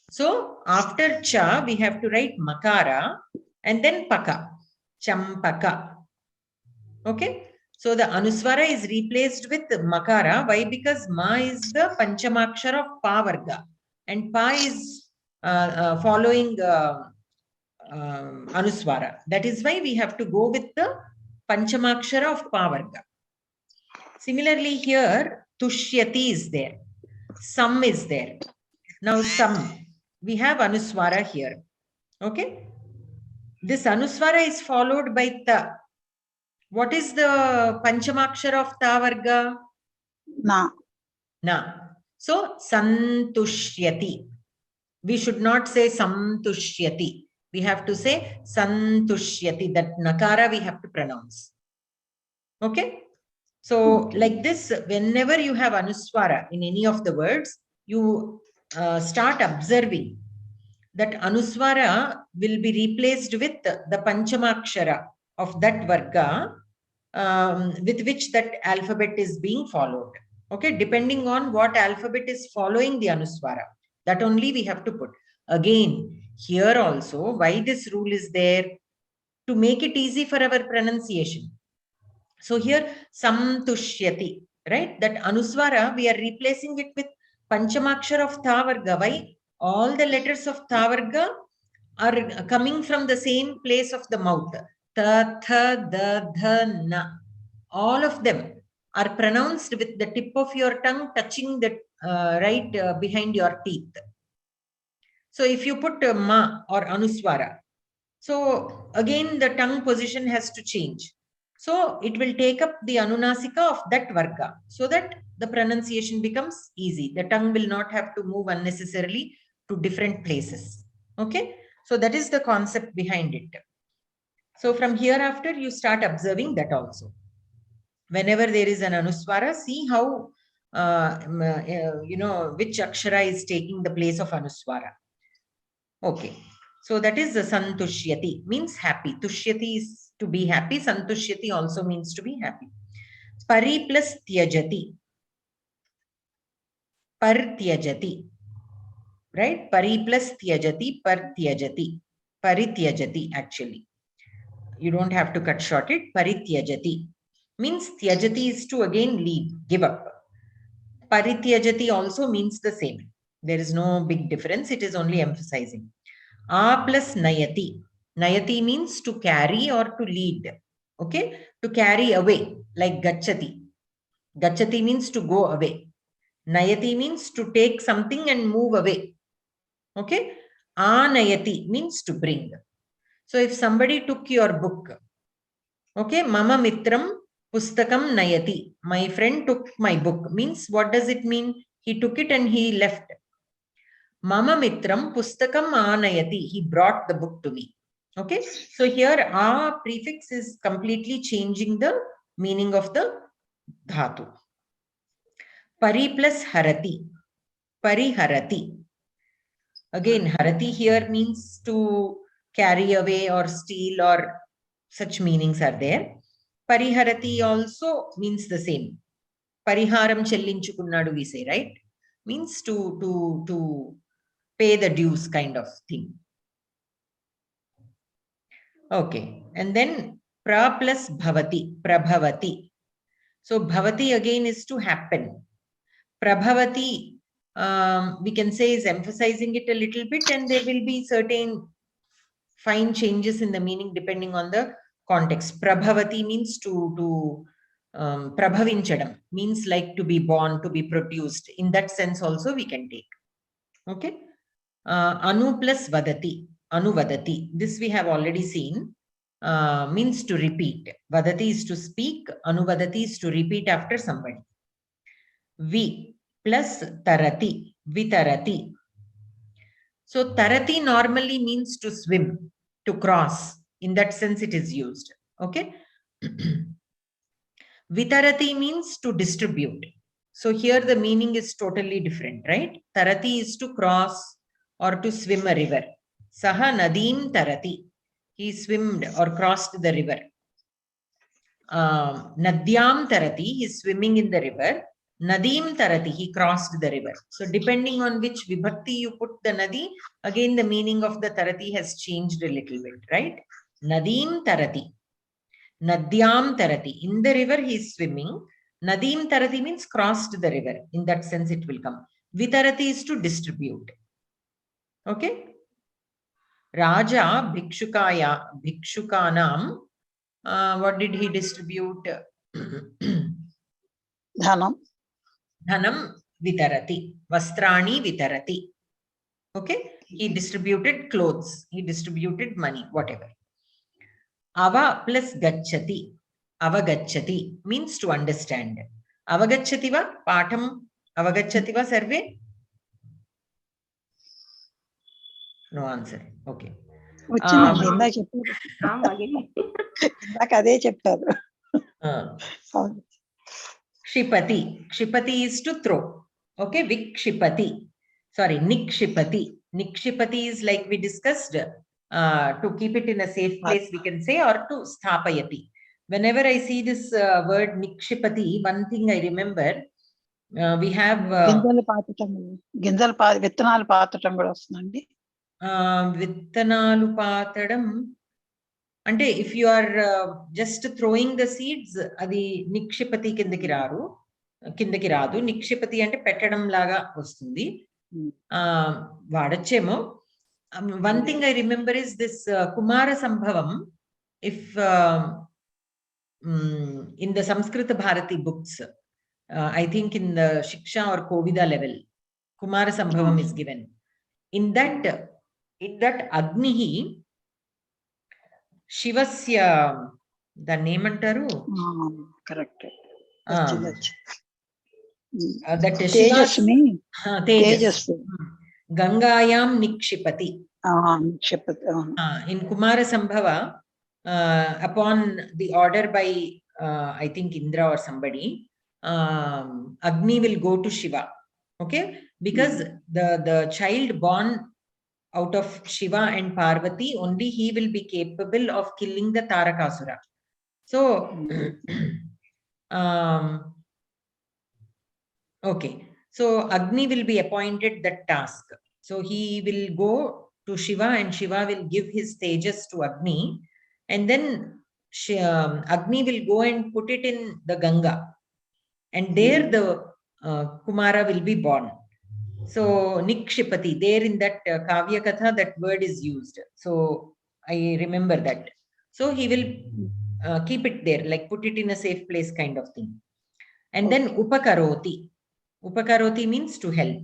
So after cha, we have to write makara and then paka. Champaka. Okay. So the anuswara is replaced with makara. Why? Because ma is the panchamakshara of pa varga and pa is following anuswara. That is why we have to go with the panchamakshara of pa varga. Similarly here, tushyati is there. Sam is there. Now sam, we have anuswara here. Okay. This anuswara is followed by ta. What is the panchamakshara of ta varga?
Na.
Na. So santushyati. We should not say samtushyati. We have to say santushyati. That nakara we have to pronounce. Okay. So like this, whenever you have anuswara in any of the words, you start observing that anuswara will be replaced with the panchamakshara of that varga, with which that alphabet is being followed. Okay, depending on what alphabet is following the anuswara, that only we have to put. Again, here also, why this rule is there? To make it easy for our pronunciation. So here, samtushyati, right? That anuswara, we are replacing it with panchamakshara of tha varga. Why? All the letters of tha varga are coming from the same place of the mouth. Ta, tha, da, dha, na. All of them are pronounced with the tip of your tongue touching the behind your teeth. So if you put ma or anuswara, so again the tongue position has to change. So it will take up the anunasika of that varga so that the pronunciation becomes easy. The tongue will not have to move unnecessarily to different places. Okay. So that is the concept behind it. So from hereafter, you start observing that also. Whenever there is an anuswara, see how, which akshara is taking the place of anuswara. Okay. So that is the santushyati, means happy. Tushyati is to be happy. Santushyati also means to be happy. Pari plus tyajati. Par tyajati. Right? Pari plus tyajati, par tyajati. Parityajati actually. You don't have to cut short it. Parityajati. Means tyajati is to again leave, give up. Parityajati also means the same. There is no big difference. It is only emphasizing. A plus nayati. Nayati means to carry or to lead. Okay? To carry away, like gachati. Gachati means to go away. Nayati means to take something and move away. Okay? Anayati means to bring. So if somebody took your book, okay, mama mitram pustakam nayati. My friend took my book. Means what does it mean? He took it and he left. Mama mitram pustakam anayati. He brought the book to me. Okay. So here a prefix is completely changing the meaning of the dhatu. Pari plus harati. Pariharati. Again, harati here means to carry away or steal or such meanings are there. Pariharati also means the same. Pariharam chellinchukunnadu we say, right? Means to pay the dues kind of thing. Okay. And then pra plus bhavati, prabhavati. So bhavati again is to happen. Prabhavati, we can say is emphasizing it a little bit, and there will be certain fine changes in the meaning depending on the context. Prabhavati means to prabhavinchadam, means like to be born, to be produced. In that sense also we can take. Okay. Anu plus vadati, anuvadati. This we have already seen. Means to repeat. Vadati is to speak. Anuvadati is to repeat after somebody. Vi plus tarati, vitarati. So tarati normally means to swim, to cross. In that sense it is used. Okay. Vitarati means to distribute. So here the meaning is totally different, right? Tarati is to cross or to swim a river. Saha nadim tarati. He swimmed or crossed the river. Nadyam tarati, he is swimming in the river. Nadim tarati, he crossed the river. So depending on which vibhakti you put the nadi, again the meaning of the tarati has changed a little bit, right? Nadim tarati. Nadyam tarati. In the river he is swimming. Nadim tarati means crossed the river. In that sense it will come. Vitarati is to distribute. Okay. Raja bhikshukanam. What did he distribute?
Dhanam.
Dhanam vitarati. Vastrani vitarati. Okay. He distributed clothes. He distributed money, whatever. Ava plus gachati. Avagachati means to understand. Avagacchati va? Patham avagacchati va sarve? No answer. Okay.
వచ్చిందండి ఇందాక చెప్పారు ఇందాక అదే చెప్పారు.
Kshipati. Kshipati is to throw. Okay, Vikshipati. Sorry, Nikshipati. Nikshipati is like we discussed, to keep it in a safe place, we can say, or to sthapayati. Whenever I see this word Nikshipati, one thing I remember, we have
గింజలు విత్తనాలు పాతటం కూడా వస్తుందండి.
విత్తనాలు పాతడం అంటే if you are just throwing the seeds, అది నిక్షిపతి కిందకి రాదు. నిక్షిపతి అంటే పెట్టడం లాగా వస్తుంది. వాడచ్చేమో. One thing I remember is this Kumara Sambhavam. If in the Samskritha Bharathi books, I think in the Shiksha or Kovida level, Kumara Sambhavam is given. In that Agnihi, Shivasya, the name antaru?
Correct.
That
Tejasmi.
Tejas. Gangayam Nikshipati. In Kumara Sambhava, upon the order by, I think Indra or somebody, Agni will go to Shiva. Okay? Because the child born out of Shiva and Parvati, only he will be capable of killing the Tarakasura. So, okay. So, Agni will be appointed that task. So, he will go to Shiva and Shiva will give his Tejas to Agni. And then Agni will go and put it in the Ganga. And there the Kumara will be born. So, Nikshipati, there in that Kavya Katha, that word is used. So, I remember that. So, he will keep it there, like put it in a safe place kind of thing. And then Upakaroti. Upakaroti means to help.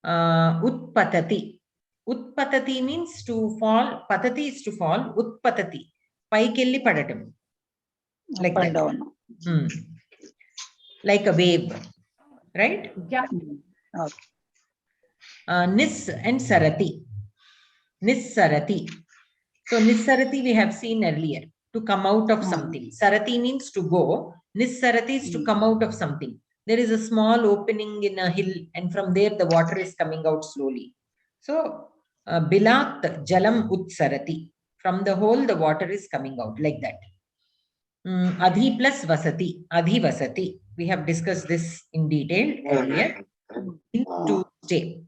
Utpatati. Utpatati means to fall. Patati is to fall. Utpatati. Paikelli padatam. Like that. Like a wave. Right?
Yeah.
Okay.
Nis and Sarati. Nissarati. So Nissarati we have seen earlier, to come out of something. Sarati means to go. Nissarati is to come out of something. There is a small opening in a hill and from there the water is coming out slowly. So Bilat Jalam Utsarati. From the hole the water is coming out like that. Adhi plus Vasati. Adhi Vasati. We have discussed this in detail earlier. To stay.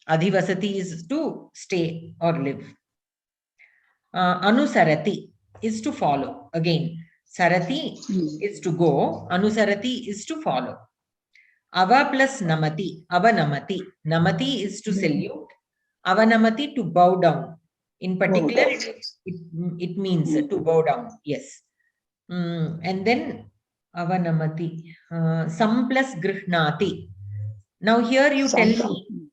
Adhivasati is to stay or live. Anusarati is to follow. Again, Sarati is to go. Anusarati is to follow. Ava plus Namati. Avanamati. Namati is to salute. Avanamati to bow down. In particular, it means to bow down. Yes. And then Avanamati. Sam plus Grihnati. Now here you tell me,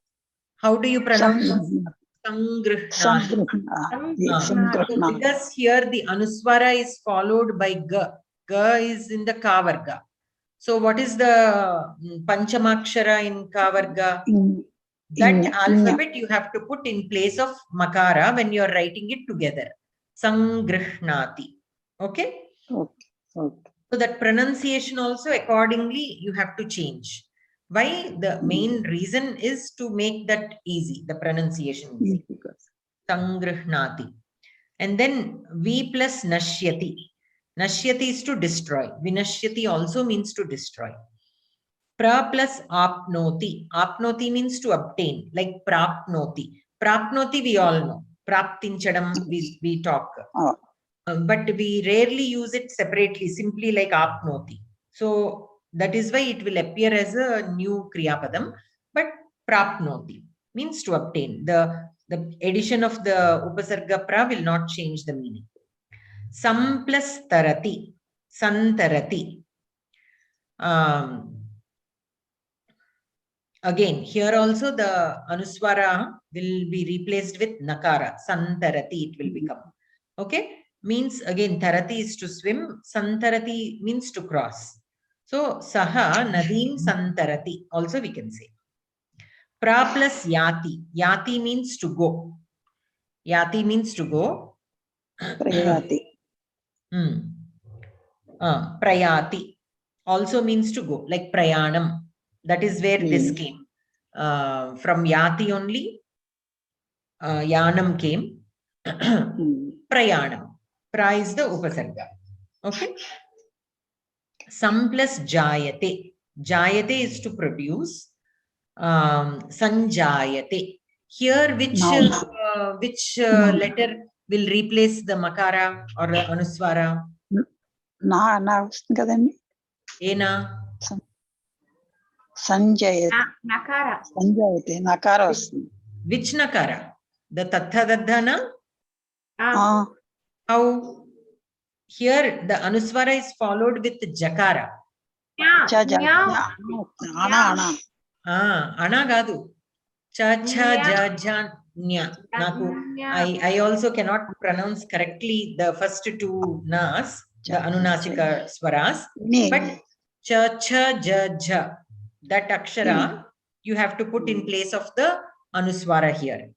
how do you pronounce SaMskRuti? Because here the Anuswara is followed by Ga. Ga is in the Ka Varga. So what is the Panchamakshara in Ka Varga? That alphabet you have to put in place of Makara when you are writing it together. SaMskRuti. Okay? So that pronunciation also accordingly you have to change. Why? The main reason is to make that easy, the pronunciation easy. SaMskRuti. And then V plus Nashyati. Nashyati is to destroy. Vinashyati also means to destroy. Pra plus Apnoti. Apnoti means to obtain, like Prapnoti. Prapnoti we all know. Praptinchadam we talk. But we rarely use it separately, simply like Apnoti. So, that is why it will appear as a new Kriyapadam, but Prapnoti means to obtain. The addition of the Upasarga pra will not change the meaning. Sam plus Tarati. Santarati. Again, here also the Anuswara will be replaced with Nakara. Santarati it will become. Okay? Means again, Tarati is to swim. Santarati means to cross. So saha nadim santarati also we can say. Pra plus yati. Yati means to go. Yati means to go.
Prayati.
Prayati also means to go, like prayanam. That is where this came. From yati only yanam came. Prayanam. Pra is the upasarga. Okay. Sam plus jayate. Jayate is to produce. Sanjayate. Here, which letter will replace the makara or anuswara?
Na vastund kadandi.
Ena?
Sanjayate.
Nakara.
Sanjayate. Nakara vastund.
Which nakara? The tatha daddhana? How? Here, the anuswara is followed with jakara. Ana gadu. Cha cha ja ja nya. Naku. I also cannot pronounce correctly the first two nas, the anunasika swaras. But cha cha ja ja. That akshara you have to put in place of the anuswara here.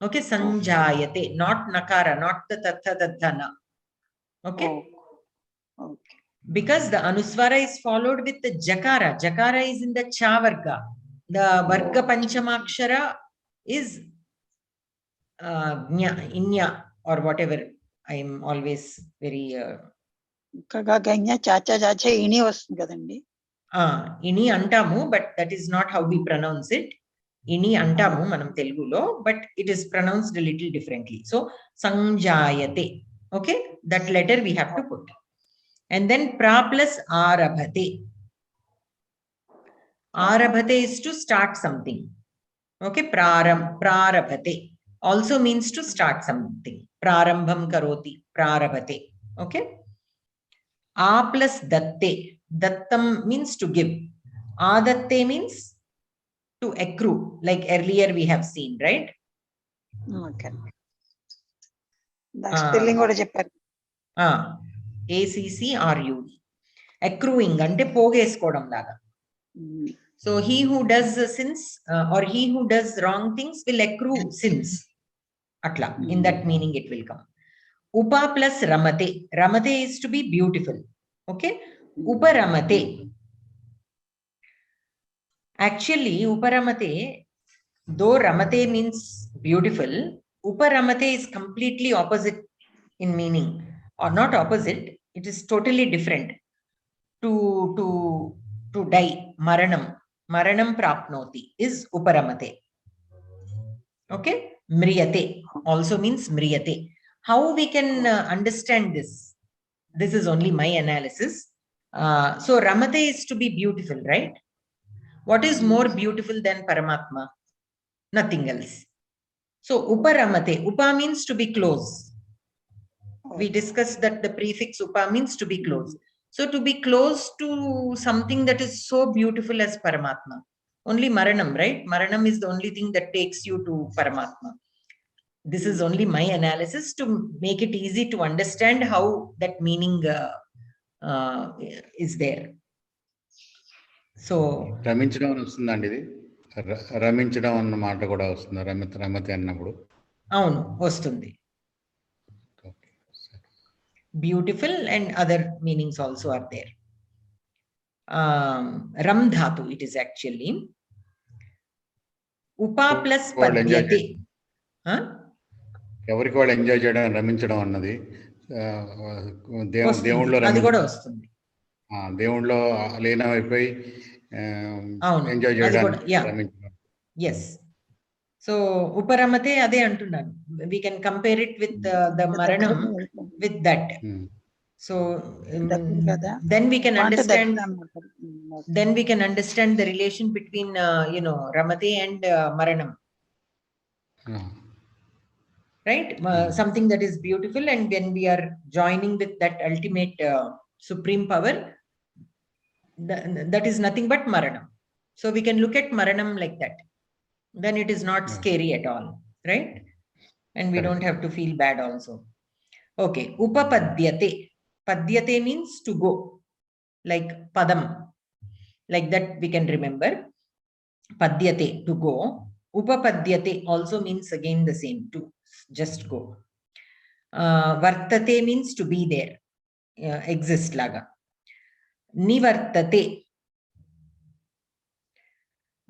Okay, sanjayate, not nakara, not the tatha daddhana. Okay. Because the anuswara is followed with the jakara. Jakara is in the cha varga. The varga panchamakshara is nya, inya, or whatever. I am always very.
Kagaganya chacha chacha ini vastund kadandi.
Ini antamu, but that is not how we pronounce it. Ini antamu manam Telugulo, but it is pronounced a little differently. So sanjayate. Okay, that letter we have to put. And then pra plus arabhate. Arabhate is to start something. Okay, prarabhate also means to start something. Prarambham karoti, prarabhate. Okay. A plus datte. Dattam means to give. Adatte means to accrue, like earlier we have seen, right?
Okay. Spelling kuda chepparu.
ACCRUE. Accruing ante pogeskoodam laga. So he who does sins or he who does wrong things will accrue sins. Atla. In that meaning it will come. Upa plus ramate. Ramate is to be beautiful. Okay. Uparamate. Actually, uparamate, though ramate means beautiful, uparamate is completely opposite in meaning, or not opposite. It is totally different. To die, maranam prapnoti is uparamate. Okay, mriyate also means mriyate. How we can understand this? This is only my analysis. So ramate is to be beautiful, right? What is more beautiful than Paramatma? Nothing else. So uparamate, upa means to be close. We discussed that the prefix upa means to be close. So to be close to something that is so beautiful as Paramatma. Only Maranam, right? Maranam is the only thing that takes you to Paramatma. This is only my analysis to make it easy to understand how that meaning is there. So
రమించడం వస్తుందండి ఇది రమించడం అన్న మాట కూడా వస్తుంది రమతి అన్నప్పుడు
అవును వస్తుంది beautiful and other meanings also are there. Ram dhatu it is actually upa plus padyate.
ఎవరికి వాళ్ళు ఎంజాయ్ చేయడం రమించడం అన్నది దేవుళ్ళో
అది కూడా వస్తుంది
దేవుళ్ళో లీనమైపోయి ఎంజాయ్ చేయడం.
yes. So uparamate ade antunnanu. We can compare it with the maranam with that. So then we can understand. Then we can understand the relation between ramate and maranam. Right? Something that is beautiful, and when we are joining with that ultimate supreme power, that is nothing but maranam. So we can look at maranam like that. Then it is not scary at all, right? And we don't have to feel bad also. Okay, upapadyate. Padyate means to go. like padam. Like that we can remember. Padyate, to go. Upapadyate also means again the same, to just go. Vartate means to be there, exist laga. Nivartate.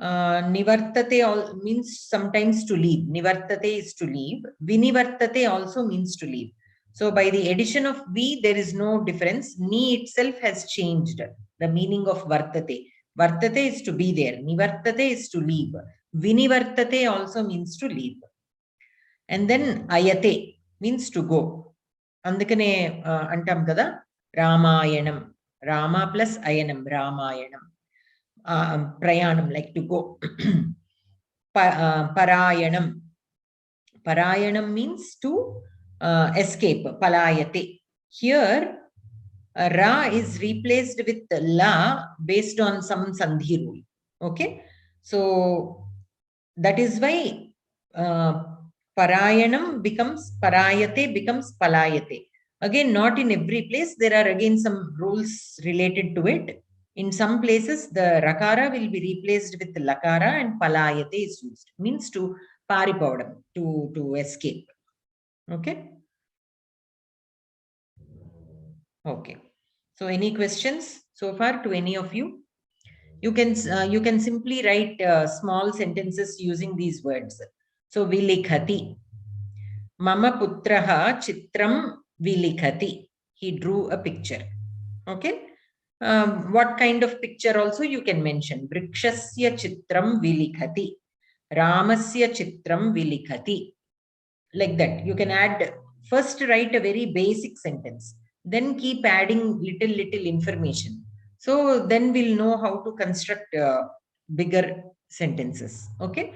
Nivartate all means sometimes to leave. Nivartate is to leave. Vinivartate also means to leave. So by the addition of V, there is no difference. Ni itself has changed the meaning of vartate. Vartate is to be there. Nivartate is to leave. Vinivartate also means to leave. And then ayate means to go. Andukane antam kada Ramayanam. Rama plus ayanam, Ramayanam. Prayanam, like to go. Parayanam. Parayanam means to escape. Palayate. Here, Ra is replaced with La based on some Sandhi rule. Okay. So that is why Parayanam becomes Parayate becomes Palayate. Again, not in every place. There are again some rules related to it. In some places, the Rakara will be replaced with Lakara and Palayate is used. Means to Paripaudam, to escape. Okay. Okay. So any questions so far to any of you? You can simply write small sentences using these words. So vilikhati. Mama putraha chitram vilikhati. He drew a picture. Okay. What kind of picture also you can mention? Vrikshasya chitram vilikhati. Ramasya chitram vilikhati. Like that. You can add, first write a very basic sentence. Then keep adding little information. So then we'll know how to construct bigger sentences. Okay.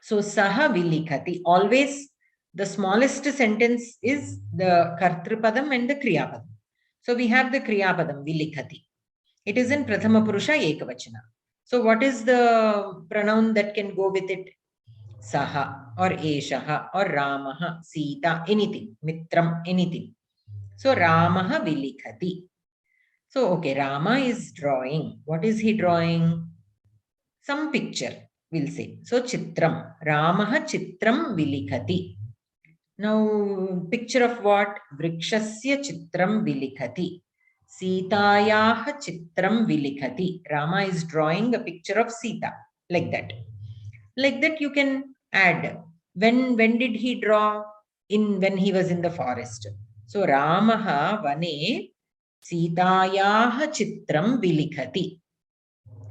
So saha vilikhati. Always the smallest sentence is the kartrupadam and the kriyapadam. So we have the kriyapadam vilikhati. It is in prathama purusha ekavachana. So what is the pronoun that can go with it? Saha or eshaha or ramaha, Sita, anything, mitram, anything. So Ramaha vilikhati. So okay, Rama is drawing. What is he drawing? Some picture, we'll say. So chitram. Ramaha chitram vilikhati. Now, picture of what? Vrikshasya chitram vilikhati. Sitayaha chitram vilikhati. Rama is drawing a picture of Sita. Like that. Like that you can add. When did he draw? When he was in the forest. So Ramaha vane Sitayaha chitram vilikhati.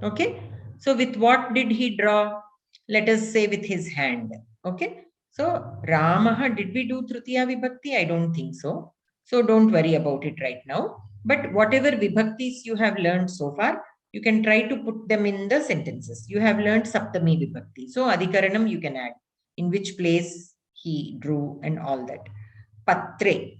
Okay. So with what did he draw? Let us say with his hand. Okay. So Ramaha, did we do Tritiya Vibhakti? I don't think so. So don't worry about it right now. But whatever Vibhaktis you have learned so far, you can try to put them in the sentences. You have learned Saptami Vibhakti. So Adhikaranam you can add. In which place he drew and all that. Patre.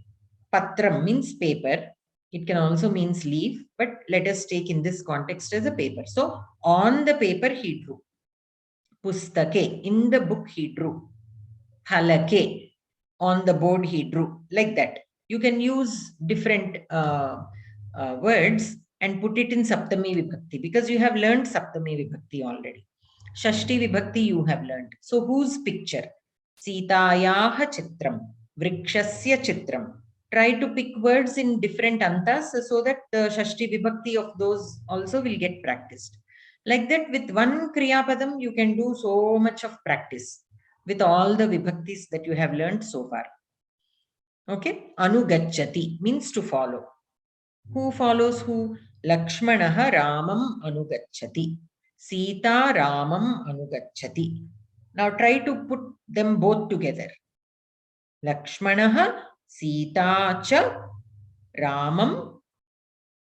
Patram means paper. It can also means leaf, but let us take in this context as a paper. So on the paper he drew. Pustake, in the book he drew. Halake, on the board he drew. Like that. You can use different words and put it in Saptami Vibhakti because you have learned Saptami Vibhakti already. Shashti Vibhakti you have learned. So whose picture? Sitayaha chitram, Vrikshasya chitram. Try to pick words in different antas so that the Shashti Vibhakti of those also will get practiced. Like that, with one Kriyapadam, you can do so much of practice with all the Vibhaktis that you have learned so far. Okay, Anugacchati means to follow. Who follows who? Lakshmanaha Ramam Anugacchati. Sita Ramam Anugacchati. Now try to put them both together. Lakshmanaha Sita cha Ramam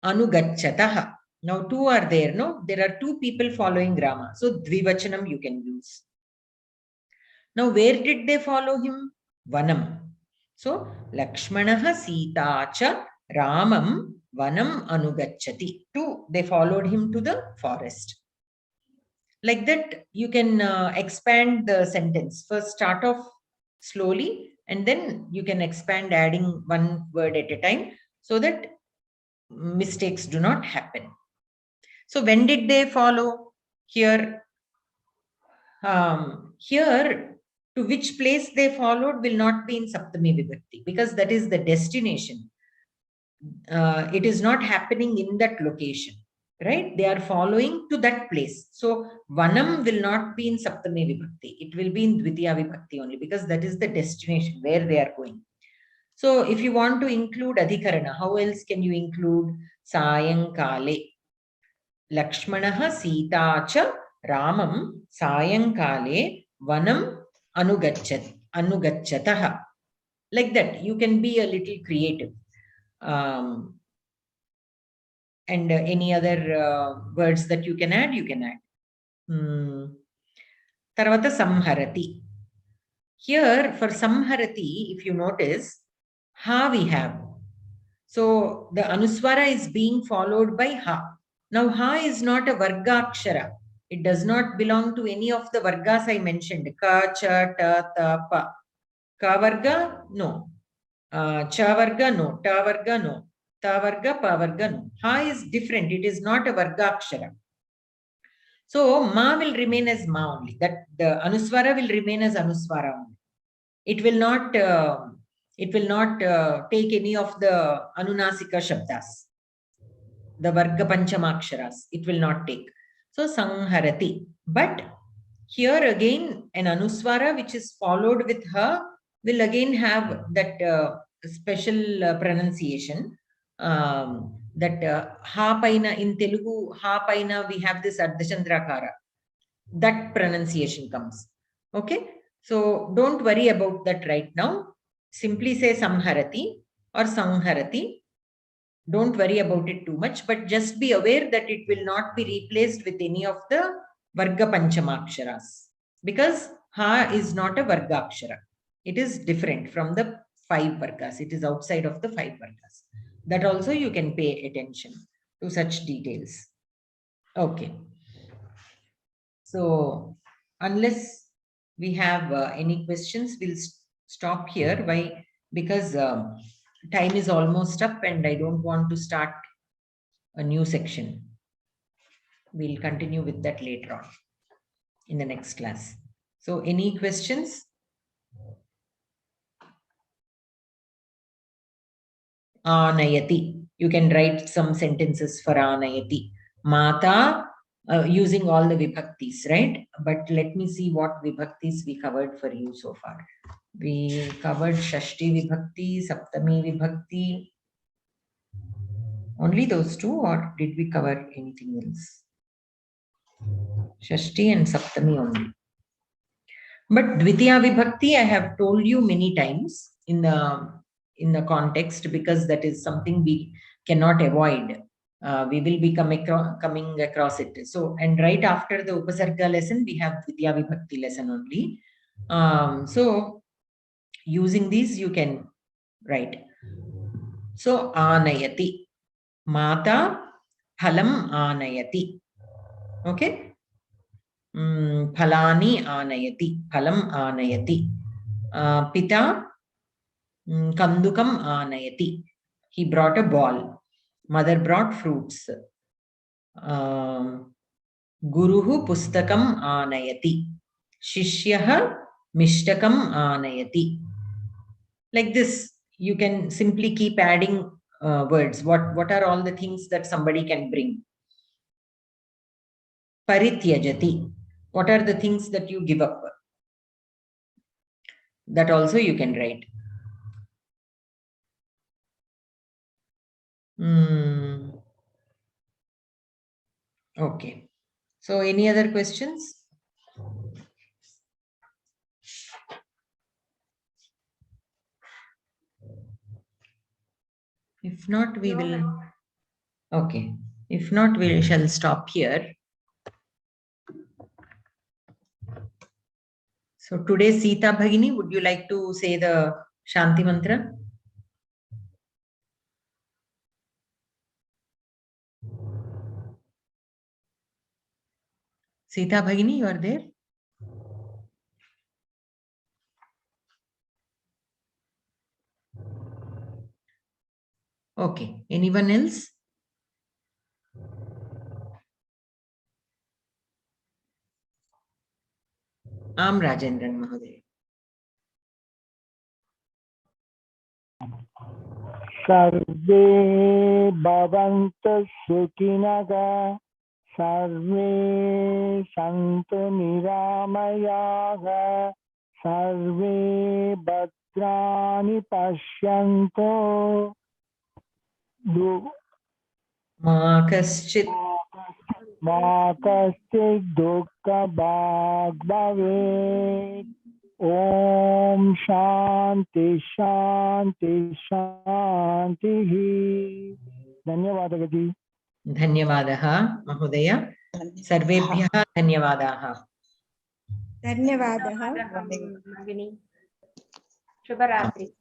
Anugacchataha. Now two are there, no? There are two people following Rama. So Dvivachanam you can use. Now where did they follow him? Vanam. So Lakshmanaha Sita cha Ramam Vanam Anugacchati. Two, they followed him to the forest. Like that, you can expand the sentence. First start off slowly and then you can expand adding one word at a time so that mistakes do not happen. So when did they follow? Here, here to which place they followed will not be in Saptami Vibhakti, because that is the destination. It is not happening in that location, right? They are following to that place. So Vanam will not be in Saptami Vibhakti. It will be in Dvitiya Vibhakti only, because that is the destination where they are going. So if you want to include Adhikarana, how else can you include Sayankale? Lakshmanaha Sita cha Ramam Sayankale Vanam Anugacchataha. Like that, you can be a little creative. And any other words that you can add, you can add. Tarvata Samharati. Here for Samharati, if you notice, Ha we have. So the Anuswara is being followed by Ha. Now Ha is not a Varga Akshara. It does not belong to any of the Vargas I mentioned. Ka, Cha, Ta, Ta, Pa. Ka Varga? No. Cha Varga? No. Ta Varga? No. Ta Varga? Pa Varga? No. Ha is different. It is not a Varga Akshara. So Ma will remain as Ma only. That the Anuswara will remain as Anuswara only. It will not take any of the Anunasika Shabdas, the Varga Panchamaksharas. It will not take. So Sangharati. But here again, an Anuswara which is followed with her will again have that special pronunciation. That Ha Paina in Telugu, Ha Paina we have this Ardhachandrakara. That pronunciation comes. Okay. So don't worry about that right now. Simply say Samharati or Sangharati. Don't worry about it too much, but just be aware that it will not be replaced with any of the Varga Panchamaksharas, because Ha is not a Varga Akshara. It is different from the 5 Vargas. It is outside of the 5 Vargas. That also you can pay attention to such details. Okay. So unless we have any questions, we'll stop here. Why? Because time is almost up and I don't want to start a new section. We'll continue with that later on in the next class. So any questions? Anayati. You can write some sentences for Anayati. Mata, using all the vibhaktis, right? But let me see what vibhaktis we covered for you so far. We covered Shashti Vibhakti, Saptami Vibhakti. Only those two, or did we cover anything else? Shashti and Saptami only. But Dvitiya Vibhakti, I have told you many times in the context, because that is something we cannot avoid. We will be coming across it. So, and right after the Upasarga lesson, we have Dvitiya Vibhakti lesson only. So, using these, you can write. So, Anayati. Mata Phalam Anayati. Okay. Phalani Anayati. Phalam Anayati. Pita Kandukam Anayati. He brought a ball. Mother brought fruits. Guruhu Pustakam Anayati. Shishyaha Mishtakam Anayati. Like this, you can simply keep adding words. What are all the things that somebody can bring? Parityajati. What are the things that you give up? That also you can write. Okay. So any other questions? If not, we will. Okay. If not, we shall stop here. So today, Sita Bhagini, would you like to say the Shanti Mantra? Sita Bhagini, you are there? Okay. Anyone else? आम राजेन्द्रन् महोदय।
सर्वे भवन्तु सुखिनः सर्वे सन्तु निरामयाः सर्वे भद्राणि पश्यन्तु
मा कश्चित्
दुःखभाग् भवेत्। ओम शांति शांति शांतिः। धन्यवादः जी।
धन्यवादः महोदय। सर्वेभ्यः धन्यवादाः।
धन्यवादः
भगिनी। शुभरात्रि।